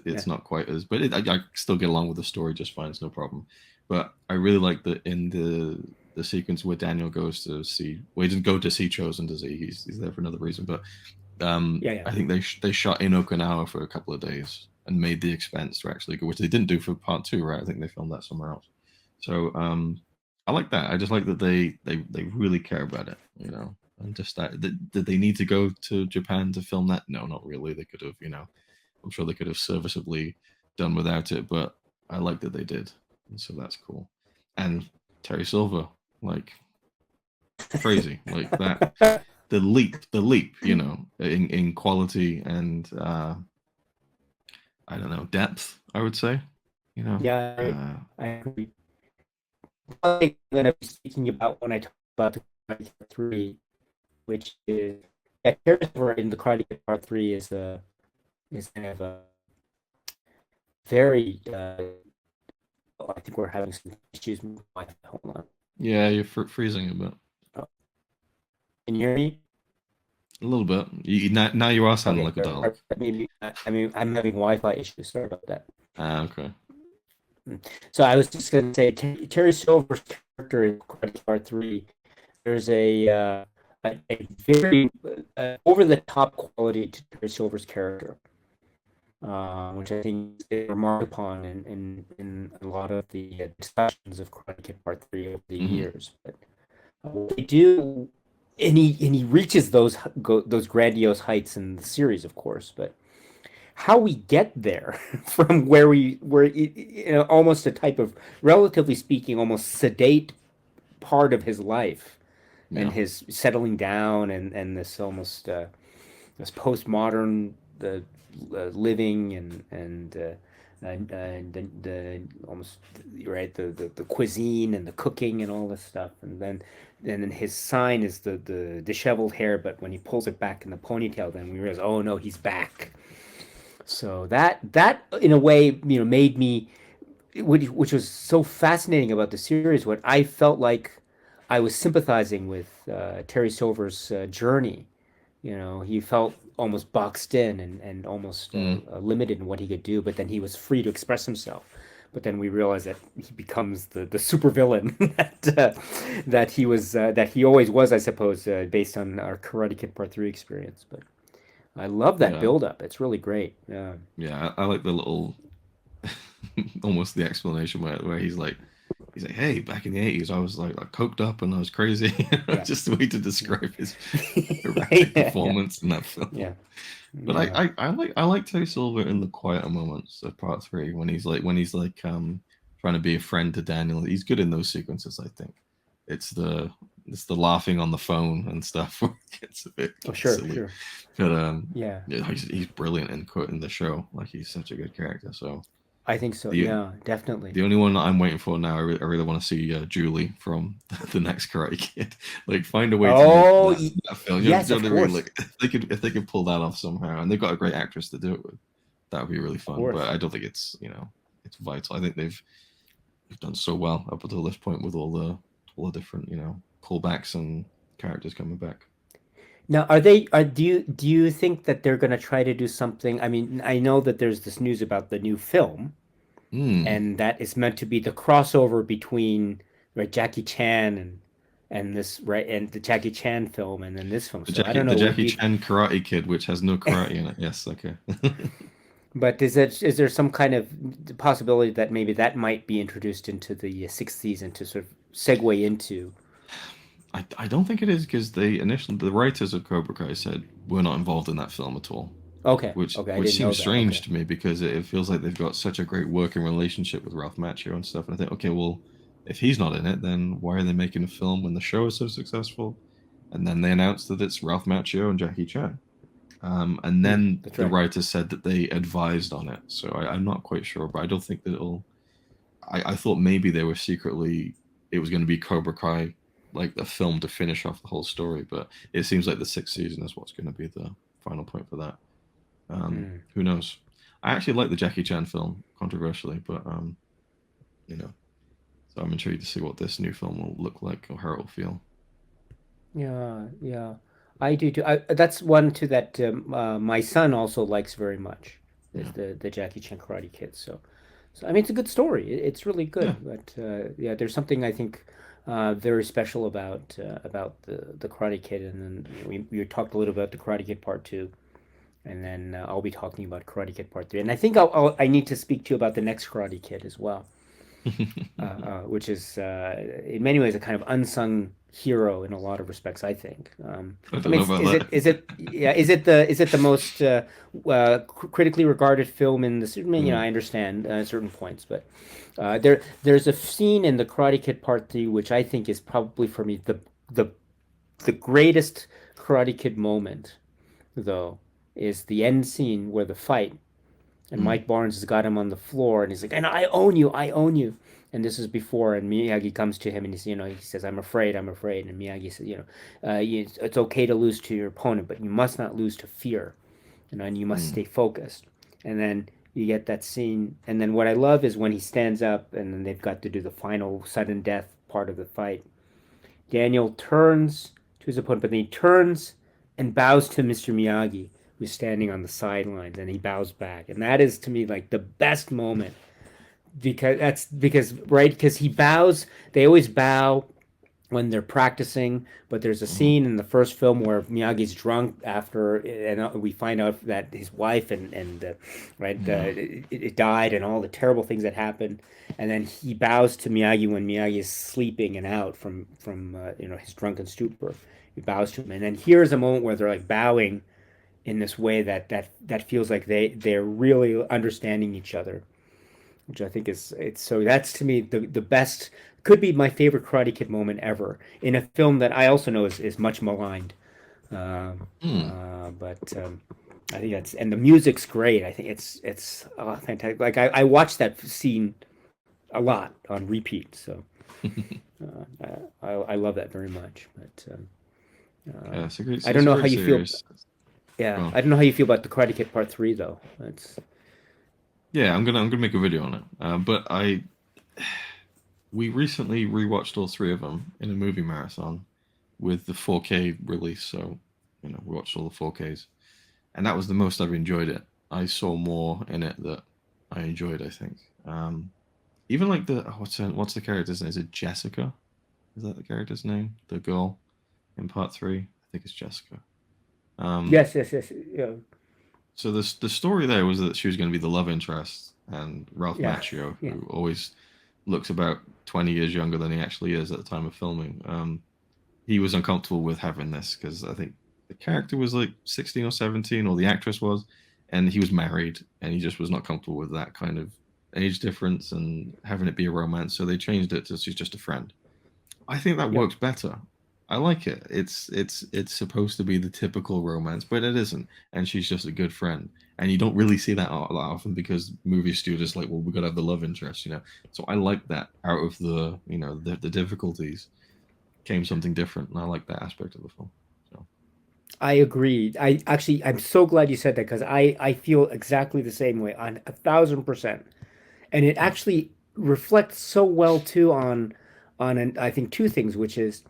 yeah, it's not quite as, but I still get along with the story just fine. It's no problem. But I really like that in the sequence where Daniel goes to see, well, he didn't go to see Chosen, does he? He's there for another reason. But yeah, yeah, I think they shot in Okinawa for a couple of days and made the expense to actually go, which they didn't do for part two, right? I think they filmed that somewhere else. So I like that. I just like that they really care about it, you know. And just that did they need to go to Japan to film that? No, not really. They could have, you know, I'm sure they could have serviceably done without it, but I like that they did, and so that's cool. And Terry Silver, like crazy, like that the leap, you know, in quality and I don't know, depth, I would say, you know. yeah. Uh, I agree. One thing I'm going to be speaking about when I talk about the Karate Kid 3, which is yeah, character in the Karate Kid Part 3 is kind of a very oh, I think we're having some issues with my hold on. yeah, you're freezing a bit. Oh, can you hear me? A little bit. Now you are sounding Okay, like a Dalek. maybe I mean I'm having Wi-Fi issues. Sorry about that. Ah, okay. So I was just going to say Terry Silver's character in Karate Kid Part 3. There's a very over the top quality to Terry Silver's character, which I think is remarked upon in a lot of the discussions of Karate Kid Part 3 over the Hmm. years. But what they do, and he reaches those grandiose heights in the series, of course. But how we get there from where you know, almost a type of, relatively speaking, almost sedate part of his life and Yeah. his settling down and this almost this postmodern living and the almost right the cuisine and the cooking and all this stuff and then his sign is the disheveled hair, but when he pulls it back in the ponytail, then we realize, oh no, he's back. So that in a way, you know, made me, which was so fascinating about the series, what I felt like I was sympathizing with Terry Silver's journey. You know, he felt almost boxed in and almost Mm. limited in what he could do, but then he was free to express himself. But then we realize that he becomes the supervillain that he always was, I suppose, based on our Karate Kid Part 3 experience. But I love that Yeah. build up. It's really great. Yeah. Yeah. I like the little, almost the explanation where he's like, hey, back in the 80s, I was like coked up and I was crazy. Yeah. Just the way to Yeah. describe his erratic Yeah. Yeah. performance in that film. Yeah. But Yeah. I like Terry Silver in the quieter moments of part three when he's like trying to be a friend to Daniel. He's good in those sequences, I think. It's the it's the laughing on the phone and stuff where it gets a bit Oh, sure, silly. sure. But Yeah. yeah, he's brilliant in the show. Like he's such a good character. So I think so. the Yeah, definitely. the only one that I'm waiting for now, I really want to see Julie from the next Karate Kid. Like, find a way to make Oh, that film. yes, You know of what I mean? course. Like, if they could pull that off somehow, and they've got a great actress to do it with, that would be really Of fun. But course. I don't think it's, you know, it's vital. I think they've done so well up until this point with all the different, you know, callbacks and characters coming back. Now, do you think that they're going to try to do something? I mean, I know that there's this news about the new film, Hmm. and that is meant to be the crossover between, right, Jackie Chan and this, right, and the Jackie Chan film and then this film. So I don't The know. What Jackie do you? Chan Karate Kid, which has no karate in it. Yes, okay. But is there some kind of possibility that maybe that might be introduced into the sixth season to sort of segue into? I don't think it is because they initially the writers of Cobra Kai said we're not involved in that film at all, Okay, okay, I which didn't know seems that. strange Okay, to me because it feels like they've got such a great working relationship with Ralph Macchio and stuff. And I think, okay, well, if he's not in it, then why are they making a film when the show is so successful? And then they announced that it's Ralph Macchio and Jackie Chan. And then that's the right. writers said that they advised on it. So I'm not quite sure, but I don't think that it'll. I thought maybe they were secretly it was going to be Cobra Kai, like the film to finish off the whole story. But it seems like the sixth season is what's going to be the final point for that. Mm. Who knows? I actually like the Jackie Chan film, controversially, but you know, so I'm intrigued to see what this new film will look like or how it will feel. Yeah, yeah, I do too. That's one too that my son also likes very much. Is Yeah, the Jackie Chan Karate Kid. So I mean, it's a good story. It's really yeah. good. But yeah, there's something I think very special about the Karate Kid. And then we talked a little about the Karate Kid Part Two, and then I'll be talking about Karate Kid Part Three. And I think I need to speak to you about the next Karate Kid as well, which is in many ways a kind of unsung hero in a lot of respects. I think. I I don't mean, know about is that. it yeah is it the most critically regarded film in the? I mean, Yeah. I understand certain points, but there's a scene in the Karate Kid Part Three which I think is probably for me the the greatest Karate Kid moment though is the end scene where the fight and Mm, Mike Barnes has got him on the floor, and he's like, "And I own you, I own you." And this is before, and Miyagi comes to him, and he says, "I'm afraid, I'm afraid." And Miyagi says, it's okay to lose to your opponent, but you must not lose to fear, and you must mm, stay focused." And then you get that scene, and then what I love is when he stands up, and then they've got to do the final sudden death part of the fight. Daniel turns to his opponent, but then he turns and bows to Mr. Miyagi, who's standing on the sidelines, and he bows back. And that is to me like the best moment because he bows. They always bow when they're practicing, but there's a mm, scene in the first film where Miyagi's drunk after, and we find out that his wife and right yeah. it died and all the terrible things that happened, and then he bows to Miyagi when Miyagi is sleeping and out from his drunken stupor. He bows to him, and then here's a moment where they're like bowing in this way that feels like they're really understanding each other, which I think is it's so that's to me the best could be my favorite Karate Kid moment ever in a film that I also know is much maligned. Mm. But I think that's and the music's great. I think it's fantastic. Like I watched that scene a lot on repeat, so I love that very much. But Yeah, I don't it's a know how great you feel. series. Yeah, Well, I don't know how you feel about the Karate Kid Part Three though. That's yeah, I'm gonna make a video on it. But I we recently rewatched all three of them in a movie marathon with the 4K release. So we watched all the 4Ks, and that was the most I've enjoyed it. I saw more in it that I enjoyed. I think. Even like what's the character's name? Is it Jessica? Is that the character's name? The girl in part three? I think it's Jessica. Um, yes, yes, yes, yeah, so the story there was that she was going to be the love interest, and Ralph yeah, Macchio, yeah. who always looks about 20 years younger than he actually is at the time of filming, he was uncomfortable with having this because I think the character was like 16 or 17, or the actress was, and he was married, and he just was not comfortable with that kind of age difference and having it be a romance. So they changed it to she's just a friend. I think that Yep. works better. I like it. It's supposed to be the typical romance, but it isn't. And she's just a good friend. And you don't really see that that often because movie studios like, well, we gotta have the love interest. So I like that out of the difficulties came something different, and I like that aspect of the film. So I agree. I'm so glad you said that because I feel exactly the same way on 1,000%. And it yeah, actually reflects so well too I think two things, which is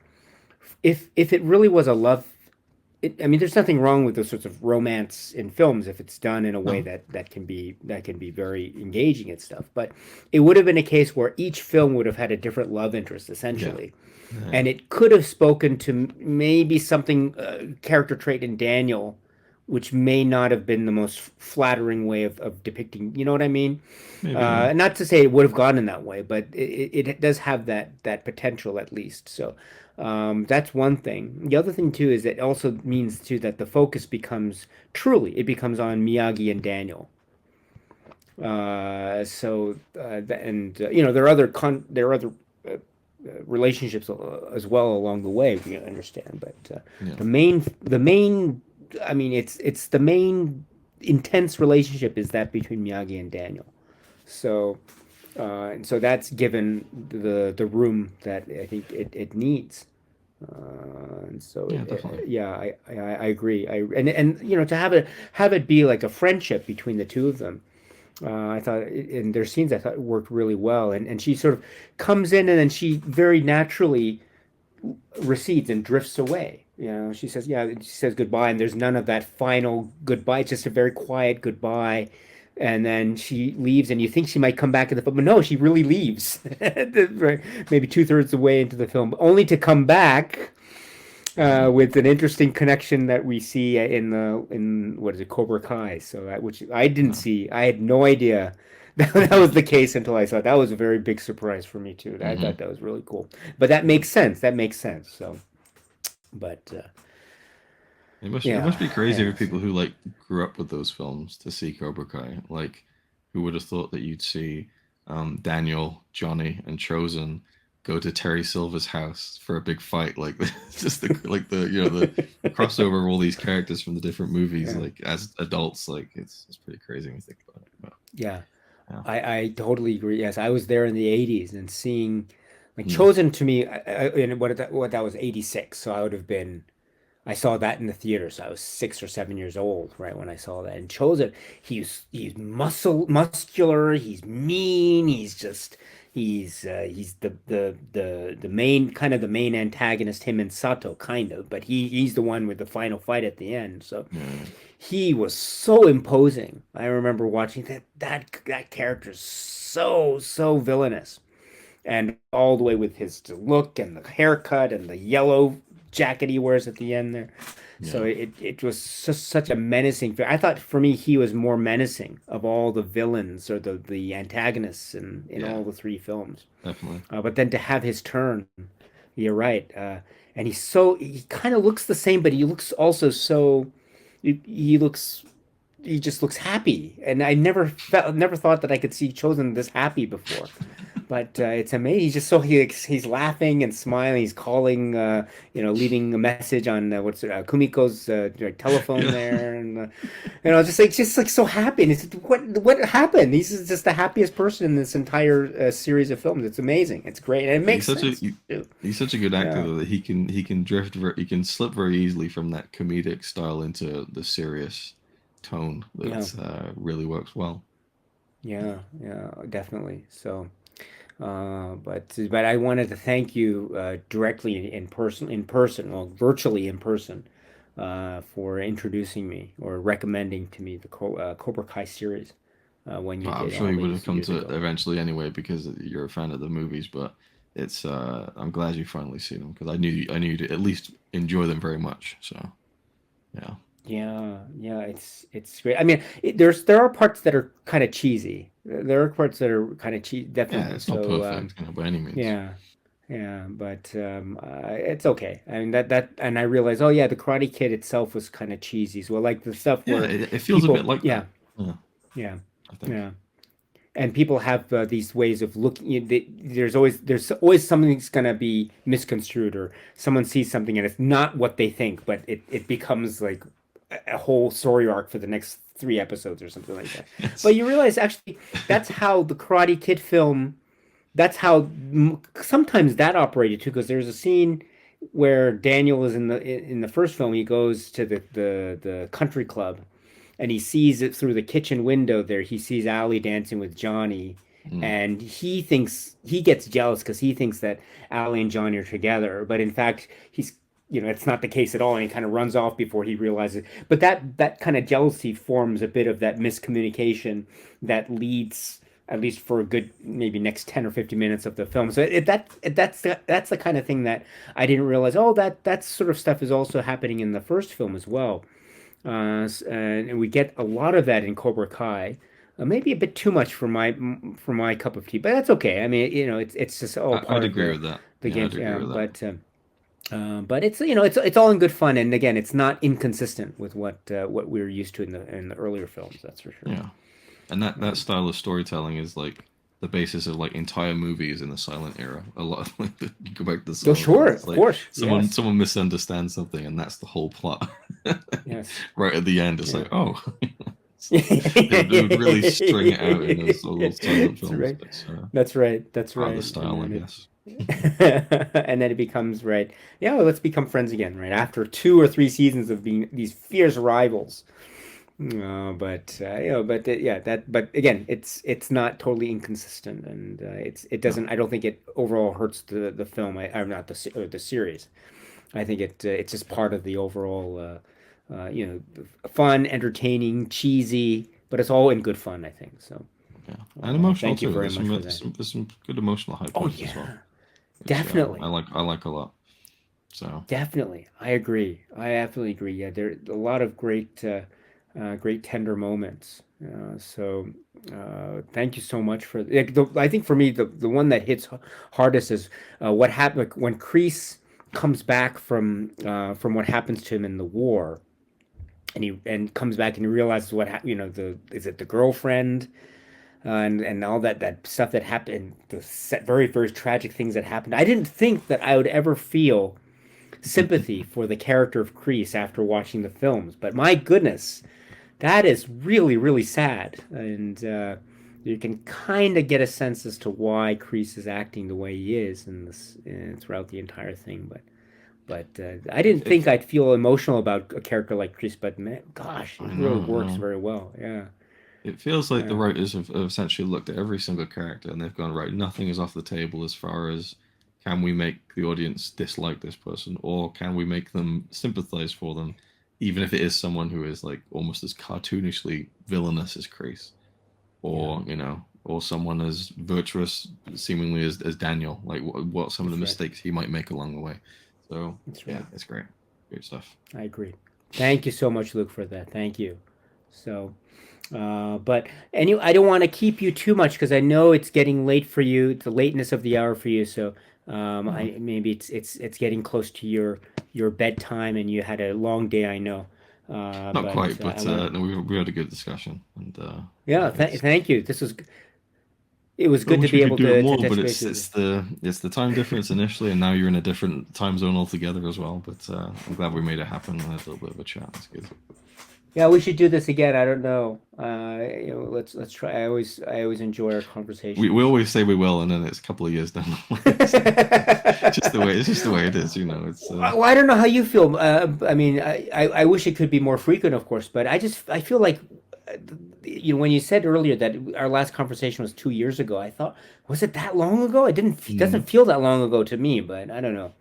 if it really was a love I mean, there's nothing wrong with those sorts of romance in films if it's done in a way no, that can be very engaging and stuff. But it would have been a case where each film would have had a different love interest, yeah, essentially, yeah, and it could have spoken to maybe something character trait in Daniel, which may not have been the most flattering way of depicting. You know what I mean? maybe, yeah, Not to say it would have gone in that way, but it does have that potential at least. So that's one thing. The other thing too is it also means too that the focus becomes truly it becomes on Miyagi and Daniel. There are there are other relationships as well along the way. We understand, but yeah, the main, I mean, it's the main intense relationship is that between Miyagi and Daniel. So And so that's given the room that I think it needs. And so Yeah, definitely. yeah, I agree. And to have it be like a friendship between the two of them. I thought in their scenes, I thought worked really well. And she sort of comes in and then she very naturally recedes and drifts away. She says, yeah, she says goodbye, and there's none of that final goodbye. It's just a very quiet goodbye. And then she leaves, and you think she might come back in the film, but no, she really leaves. Maybe two-thirds of the way into the film, only to come back Mm. with an interesting connection that we see in what is it, Cobra Kai. So which I didn't No. see. I had no idea that was the case until I saw it. That was a very big surprise for me too. I thought Hmm. that was really cool. But that makes sense. That makes sense. So, but It must yeah, be crazy yeah, for people who like grew up with those films to see Cobra Kai. Like, who would have thought that you'd see Daniel, Johnny, and Chosen go to Terry Silver's house for a big fight? Like, just the crossover of all these characters from the different movies. yeah, Like as adults, like it's pretty crazy when you think about it. But yeah. yeah, I totally agree. Yes, I was there in the '80s and seeing like mm, Chosen to me. In what that was '86, so I would have been. I saw that in the theater, so I was 6 or 7 years old, right, when I saw that. And Chosen, he's muscular, he's mean, he's the main kind of the main antagonist, him and Sato, kind of, but he's the one with the final fight at the end. So yeah, he was so imposing. I remember watching that character's so villainous, and all the way with his look and the haircut and the yellow jacket he wears at the end there. So yeah, it was just such a menacing. I thought for me he was more menacing of all the villains or the antagonists in yeah, all the three films. definitely. But then to have his turn, you're right. And he kind of looks the same, but he looks also so he looks he just looks happy. And I never thought that I could see Chosen this happy before. But it's amazing. He's just he's laughing and smiling. He's calling, leaving a message on Kumiko's like, telephone Yeah. there, and just like so happy. And it's what happened? He's just the happiest person in this entire series of films. It's amazing. It's great, and it He's makes such a sense too. he's such a good actor Yeah, though that he can he can slip very easily from that comedic style into the serious tone yeah, that really works well. yeah, definitely. So. But I wanted to thank you directly well, virtually in person, for introducing me or recommending to me the Cobra Kai series when you Well, I'm did sure you would maybe have some come years to it ago. eventually anyway because you're a fan of the movies. But it's I'm glad you finally see them because I knew you'd at least enjoy them very much. So yeah, Yeah, yeah, it's great. I mean, there are parts that are kind of cheesy. There are parts that are kind of cheesy, yeah, definitely. it's not So perfect, by any means. yeah. Yeah, but it's okay. I mean and I realized, oh yeah, the Karate Kid itself was kind of cheesy as well, like the stuff Yeah, where it feels a bit people, like that. yeah, Yeah, yeah, I think. yeah, and people have these ways of looking. There's always something that's gonna be misconstrued, or someone sees something and it's not what they think, but it becomes like a whole story arc for the next 3 episodes or something like that. Yes. But you realize actually that's how the Karate Kid film that's how sometimes that operated too, because there's a scene where Daniel is in the first film. He goes to the country club, and he sees it through the kitchen window there. He sees Allie dancing with Johnny, Mm, and he gets jealous because he thinks that Allie and Johnny are together, but in fact it's not the case at all, and he kind of runs off before he realizes. But that kind of jealousy forms a bit of that miscommunication that leads, at least for a good maybe next 10 or 15 minutes of the film. So that's the kind of thing that I didn't realize. Oh, that sort of stuff is also happening in the first film as well. And we get a lot of that in Cobra Kai. Maybe a bit too much for my cup of tea, but that's okay. I mean, it's just all I'd part of agree with that. the Yeah, game. I'd agree Yeah, with that. but it's all in good fun, and again, it's not inconsistent with what we were used to in the earlier films. That's for sure. Yeah. And that style of storytelling is like the basis of like entire movies in the silent era. A lot of like you go back to the Oh, silent sure, films. It's of like course, someone yes, someone misunderstands something and that's the whole plot. yes, Right at the end, it's yeah. like, oh. They would really string it out in those little silent That's films. right. But That's right. That's part of the right. And style, I then guess. and then it becomes right. Yeah, well, let's become friends again, right? After 2 or 3 seasons of being these fierce rivals. Yeah, that. But again, it's not totally inconsistent, and it No. doesn't. I don't think it overall hurts the film. I'm not or the series. I think it's just part of the overall, fun, entertaining, cheesy, but it's all in good fun. I think so. Yeah, and emotional Thank you too. very There's much some for there's that. some, there's some good emotional high Oh points as well, yeah, which definitely. I like a lot. So Definitely, I agree. I absolutely agree. Yeah, there are a lot of great tender moments. Thank you so much for. Like, I think for me, the one that hits hardest is what happened like, when Kreese comes back from what happens to him in the war, and he comes back and he realizes the is it the girlfriend and all that stuff that happened, the very very tragic things that happened. I didn't think that I would ever feel sympathy for the character of Kreese after watching the films. But my goodness, that is really, really sad. And you can kind of get a sense as to why Kreese is acting the way he is throughout the entire thing. But I didn't think if I'd feel emotional about a character like Kreese. But man, gosh, it I really know, I works know. very well. Yeah. It feels like the Uh, writers have essentially looked at every single character and they've gone, right, nothing is off the table as far as can we make the audience dislike this person or can we make them sympathize for them, even if it is someone who is like almost as cartoonishly villainous as Chris, yeah, or or someone as virtuous seemingly as Daniel, like what some of the that's right. mistakes he might make along the way. So That's yeah, right. it's great stuff. I agree. Thank you so much, Luke, for that. Thank you. So. But I don't want to keep you too much because I know it's getting late for you. It's the lateness of the hour for you. So No, I maybe it's getting close to your bedtime, and you had a long day. I know. not But quite, I but want to. no, we had a good discussion, and Yeah. yeah, it's Thank you. It was I good to wish be we could able do it to more, but touch base with you. it's the time difference initially, and now you're in a different time zone altogether as well. But I'm glad we made it happen. And had a little bit of a chat. It's good. Yeah, we should do this again. I don't know. Let's try. I always enjoy our We conversations. always say we will, and then it's a couple of years down the line. So just the way it's just the way it is. It's Well, I don't know how you feel. I mean, I wish it could be more frequent, of course, but I feel like, uh, when you said earlier that our last conversation was 2 years ago, I thought, was it that long ago? It doesn't mm, feel that long ago to me, but I don't know.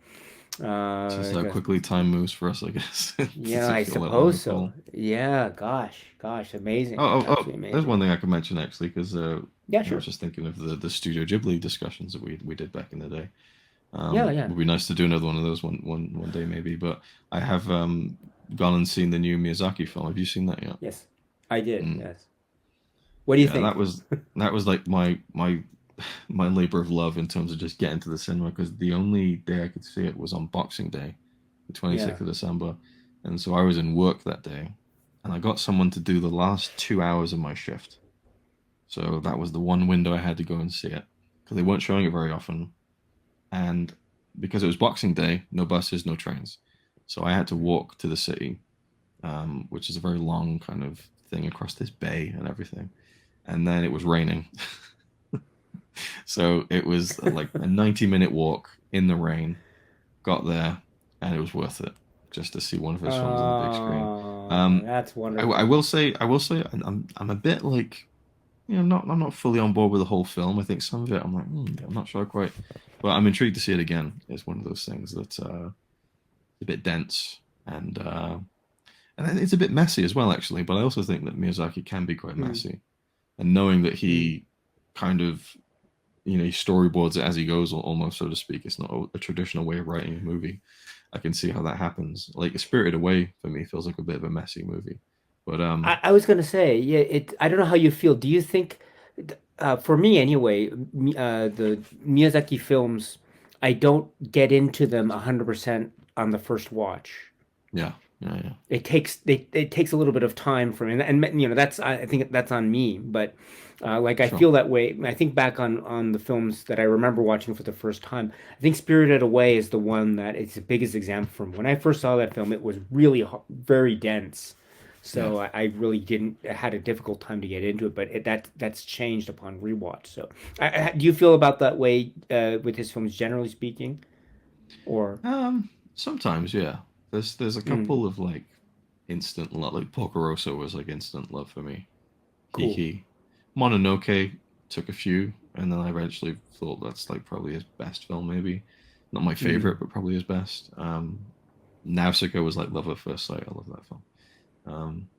it's just how 'Cause- quickly time moves for us, I guess. It yeah, doesn't I feel that long suppose at so. all. Yeah, gosh, amazing, Oh, absolutely there's amazing. one thing I could mention actually, because Yeah, I was sure. just thinking of the Studio Ghibli discussions that we did back in the day. Yeah, yeah. Would be nice to do another one of those one day maybe. But I have gone and seen the new Miyazaki film. Have you seen that yet? Yes, I did. Mm. Yes. What do you Yeah, think? that was like my labor of love in terms of just getting to the cinema because the only day I could see it was on Boxing Day, the Yeah. 26th of December, and so I was in work that day, and I got someone to do the last 2 hours of my shift. So that was the one window I had to go and see it because they weren't showing it very often, and because it was Boxing Day, no buses, no trains. So I had to walk to the city, which is a very long kind of thing across this bay and everything. And then it was raining. So it was like a 90-minute walk in the rain, got there, and it was worth it just to see one of his films on the big screen. Oh, that's wonderful. I will say, I'm a bit like, not I'm not fully on board with the whole film. I think some of it I'm like, I'm not sure quite, but I'm intrigued to see it again. It's one of those things that's a bit dense and it's a bit messy as well, actually. But I also think that Miyazaki can be quite Hmm. messy, and knowing that Hmm. he kind of he storyboards it as he goes, almost so to speak. It's not a traditional way of writing a movie. I can see how that happens. Like Spirited Away for me feels like a bit of a messy movie, but I was gonna say, yeah, I don't know how you feel. Do you think, for me anyway, the Miyazaki films, I don't get into them 100% on the first watch. yeah, yeah. It takes a little bit of time for me, and that's I think that's on me, but like I Sure. feel that way. I think back on the films that I remember watching for the first time. I think Spirited Away is the one that is the biggest example from when I first saw that film. It was really very dense. Yeah. So I really didn't I had a difficult time to get into it, but that's changed upon rewatch. So do you feel about that way with his films generally speaking, or Sometimes, yeah. There's a mm, couple of like instant love. Like Porco Rosso was like instant love for me. cool? Kiki, Mononoke took a few, and then I eventually thought that's like probably his best film, maybe not my Mm, favorite, but probably his best. Nausicaa was like love at first sight. I love that film. Um,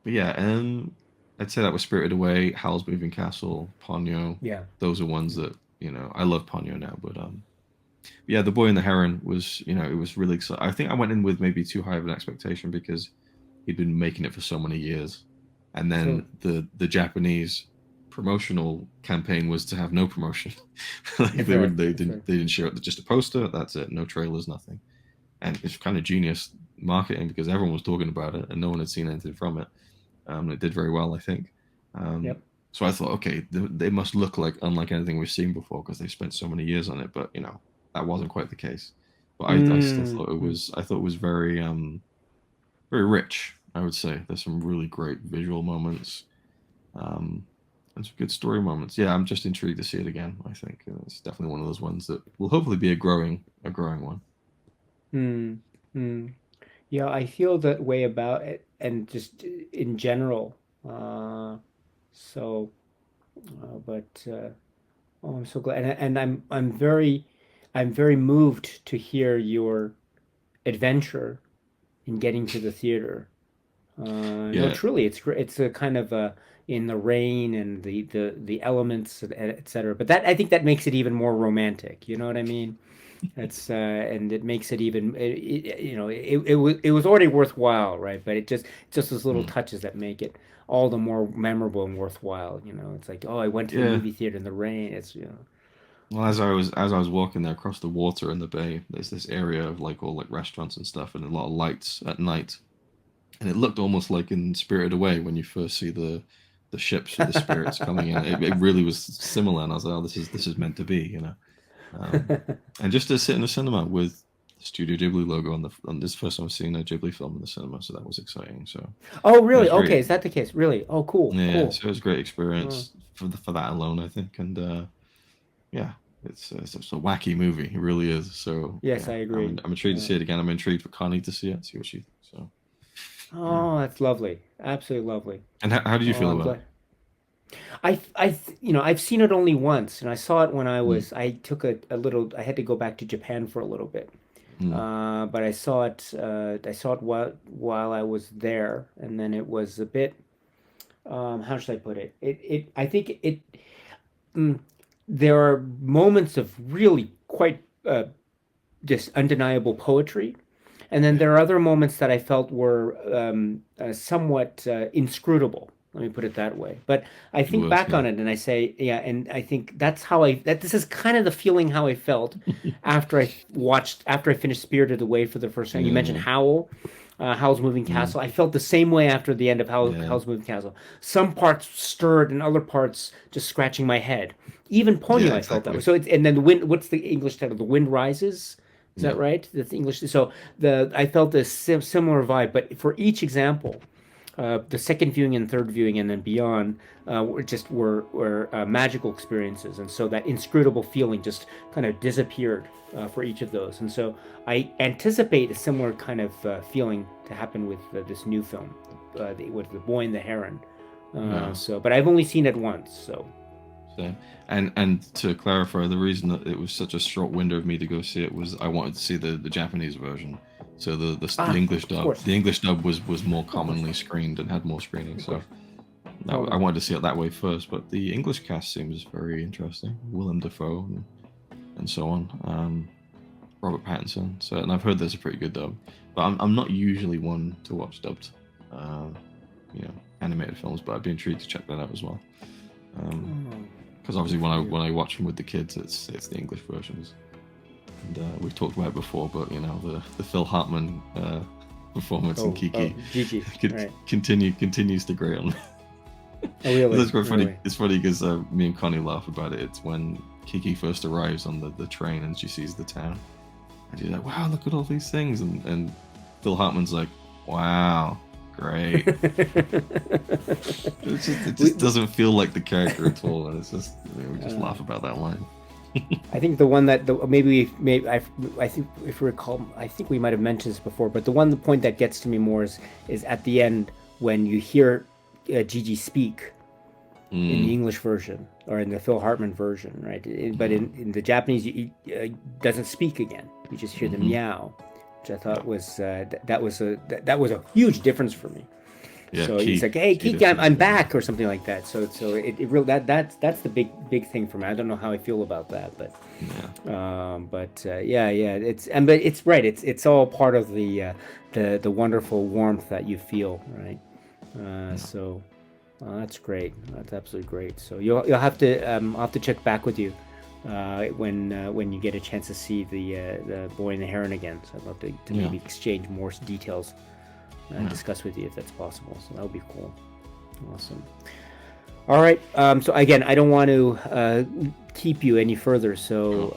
but yeah, and I'd say that was Spirited Away, Howl's Moving Castle, Ponyo. yeah. Those are ones that I love Ponyo now, but yeah, The Boy and the Heron was it was really exciting. I think I went in with maybe too high of an expectation because he'd been making it for so many years, and Sure. then the Japanese promotional campaign was to have no promotion. Like That's right. they That's didn't right. they didn't show it, just a poster. That's it, no trailers, nothing. And it's kind of genius marketing because everyone was talking about it and no one had seen anything from it. It did very well, I think. Um, Yep. so I thought, okay, they must look like unlike anything we've seen before because they've spent so many years on it. But that wasn't quite the case. But I still Mm, thought it mm. was I thought it was very rich. I would say there's some really great visual moments, um, and some good story moments. Yeah, I'm just intrigued to see it again. I think it's definitely one of those ones that will hopefully be a growing one. Mm, mm. Yeah, I feel that way about it, and just in general. So, but oh, I'm so glad, and I'm very moved to hear your adventure in getting to the theater. No, Yeah, truly, it's great. It's a kind of in the rain and the elements, et cetera. But that I think that makes it even more romantic. You know what I mean? That's and it makes it even it was already worthwhile, right? But just those little mm, touches that make it all the more memorable and worthwhile. It's like, oh, I went to the yeah. movie theater in the rain. Well, as I was walking there across the water in the bay, there's this area of like all like restaurants and stuff, and a lot of lights at night, and it looked almost like in Spirited Away when you first see the ships with the spirits coming in. It really was similar, and I was like, oh, this is meant to be. Um, and just to sit in the cinema with the Studio Ghibli logo on this first time I've seen a Ghibli film in the cinema, so that was exciting. So Oh, it really? was Okay, very is that the case? Really? Oh, cool, yeah, cool. so it was a great Oh, experience for that alone, I think, and yeah, it's a wacky movie. It really is. So yes, yeah, I I'm agree. I'm intrigued to Yeah. see it again. I'm intrigued for Connie to see it, see what she thinks. So yeah. Oh, that's lovely. Absolutely lovely. And how did you Oh, feel I'm about it? glad. I've seen it only once, and I saw it when Mm, I took a little, I had to go back to Japan for a little bit. mm, But I saw it while I was there, and then it was a bit, how should I put it? I think mm, there are moments of really quite, just undeniable poetry. And then yeah, there are other moments that I felt were somewhat inscrutable. Let me put it that way. But I good think words. back Yeah. on it and I say, yeah, and I think that's that this is kind of the feeling how I felt after I finished Spirited Away for the first time. You mentioned Yeah. Howl, Howl's Moving Mm, Castle. I felt the same way after the end of yeah. Howl's Moving Castle. Some parts stirred and other parts just scratching my head. Even Yeah. Ponyo, I felt that way. Exactly. So it's and then the wind. What's the English title? The Wind Rises. Is that Yeah. right? That's the English. So I felt a similar vibe, but for each example, the second viewing and third viewing and then beyond were magical experiences, and so that inscrutable feeling just kind of disappeared for each of those. And so I anticipate a similar kind of feeling to happen with this new film, with the Boy and the Heron. Yeah. But I've only seen it once, so So, and to clarify, the reason that it was such a short window of me to go see it was I wanted to see the Japanese version. So the English of dub, course, the English dub was more of course, commonly screened and had more screenings. of So course, I totally. wanted to see it that way first. But the English cast seems very interesting. Willem Dafoe and so on. Robert Pattinson. So, and I've heard there's a pretty good dub. But I'm not usually one to watch dubbed, uh, animated films. But I'd be intrigued to check that out as well. Um, Oh, because obviously good when for I you. when I watch them with the kids, it's the English versions, and we've talked about it before. But the Phil Hartman performance in Oh, Kiki Gigi, right? continues to grate on me. Oh, really, That's quite funny. really. It's funny because me and Connie laugh about it. It's when Kiki first arrives on the train and she sees the town, and she's like, "Wow, look at all these things," and Phil Hartman's like, "Wow." Great. It we, just doesn't feel like the character at all, and it's just we just uh, laugh about that line. I think the one that maybe I think if we recall, I think we might have mentioned this before, but the point that gets to me more is at the end when you hear Gigi speak in the Mm, English version or in the Phil Hartman version, right? But yeah. in the Japanese, he doesn't speak again. You just hear the Hmm. meow, which I Yeah. thought was that was a huge difference for me. Yeah. So he's like, "Hey, Key Kiki, difference I'm for sure. back," or something like that. So it real that's the big thing for me. I don't know how I feel about that, Yeah. yeah, but it's right. It's all part of the wonderful warmth that you feel, right? Yeah. So that's great. That's absolutely great. So you'll have to I'll have to check back with you when you get a chance to see the Boy and the Heron again. So I'd love to Yeah. maybe exchange more details and Yeah. discuss with you if that's possible. So that would be cool. Awesome. All right. So again, I don't want to keep you any further. Sure.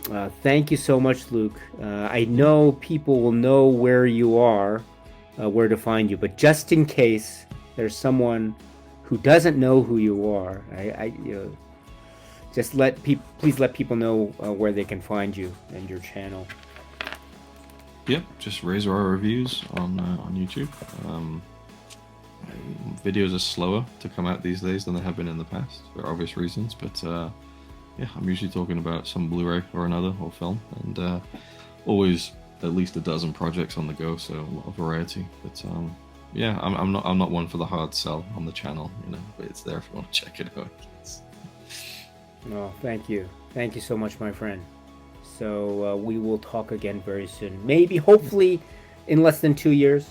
So thank you so much, Luke. I know people will know where you are, where to find you, but just in case there's someone who doesn't know who you are, just please let people know where they can find you and your channel. Yep. Just Razor our reviews on YouTube. Videos are slower to come out these days than they have been in the past for obvious reasons, but yeah, I'm usually talking about some Blu-ray or another or film, and always at least a dozen projects on the go, so a lot of variety. But yeah, I'm not one for the hard sell on the channel, but it's there if you want to check it out. Oh, thank you so much, my friend. So we will talk again very soon. Maybe, hopefully, in less than 2 years.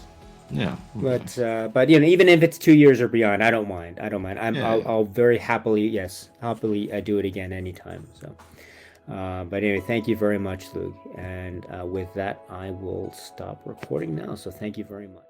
Yeah. Okay. But even if it's 2 years or beyond, I don't mind. I don't mind. Yeah. I'll very happily, yes, happily do it again anytime. So, but anyway, thank you very much, Luke. And with that, I will stop recording now. So thank you very much.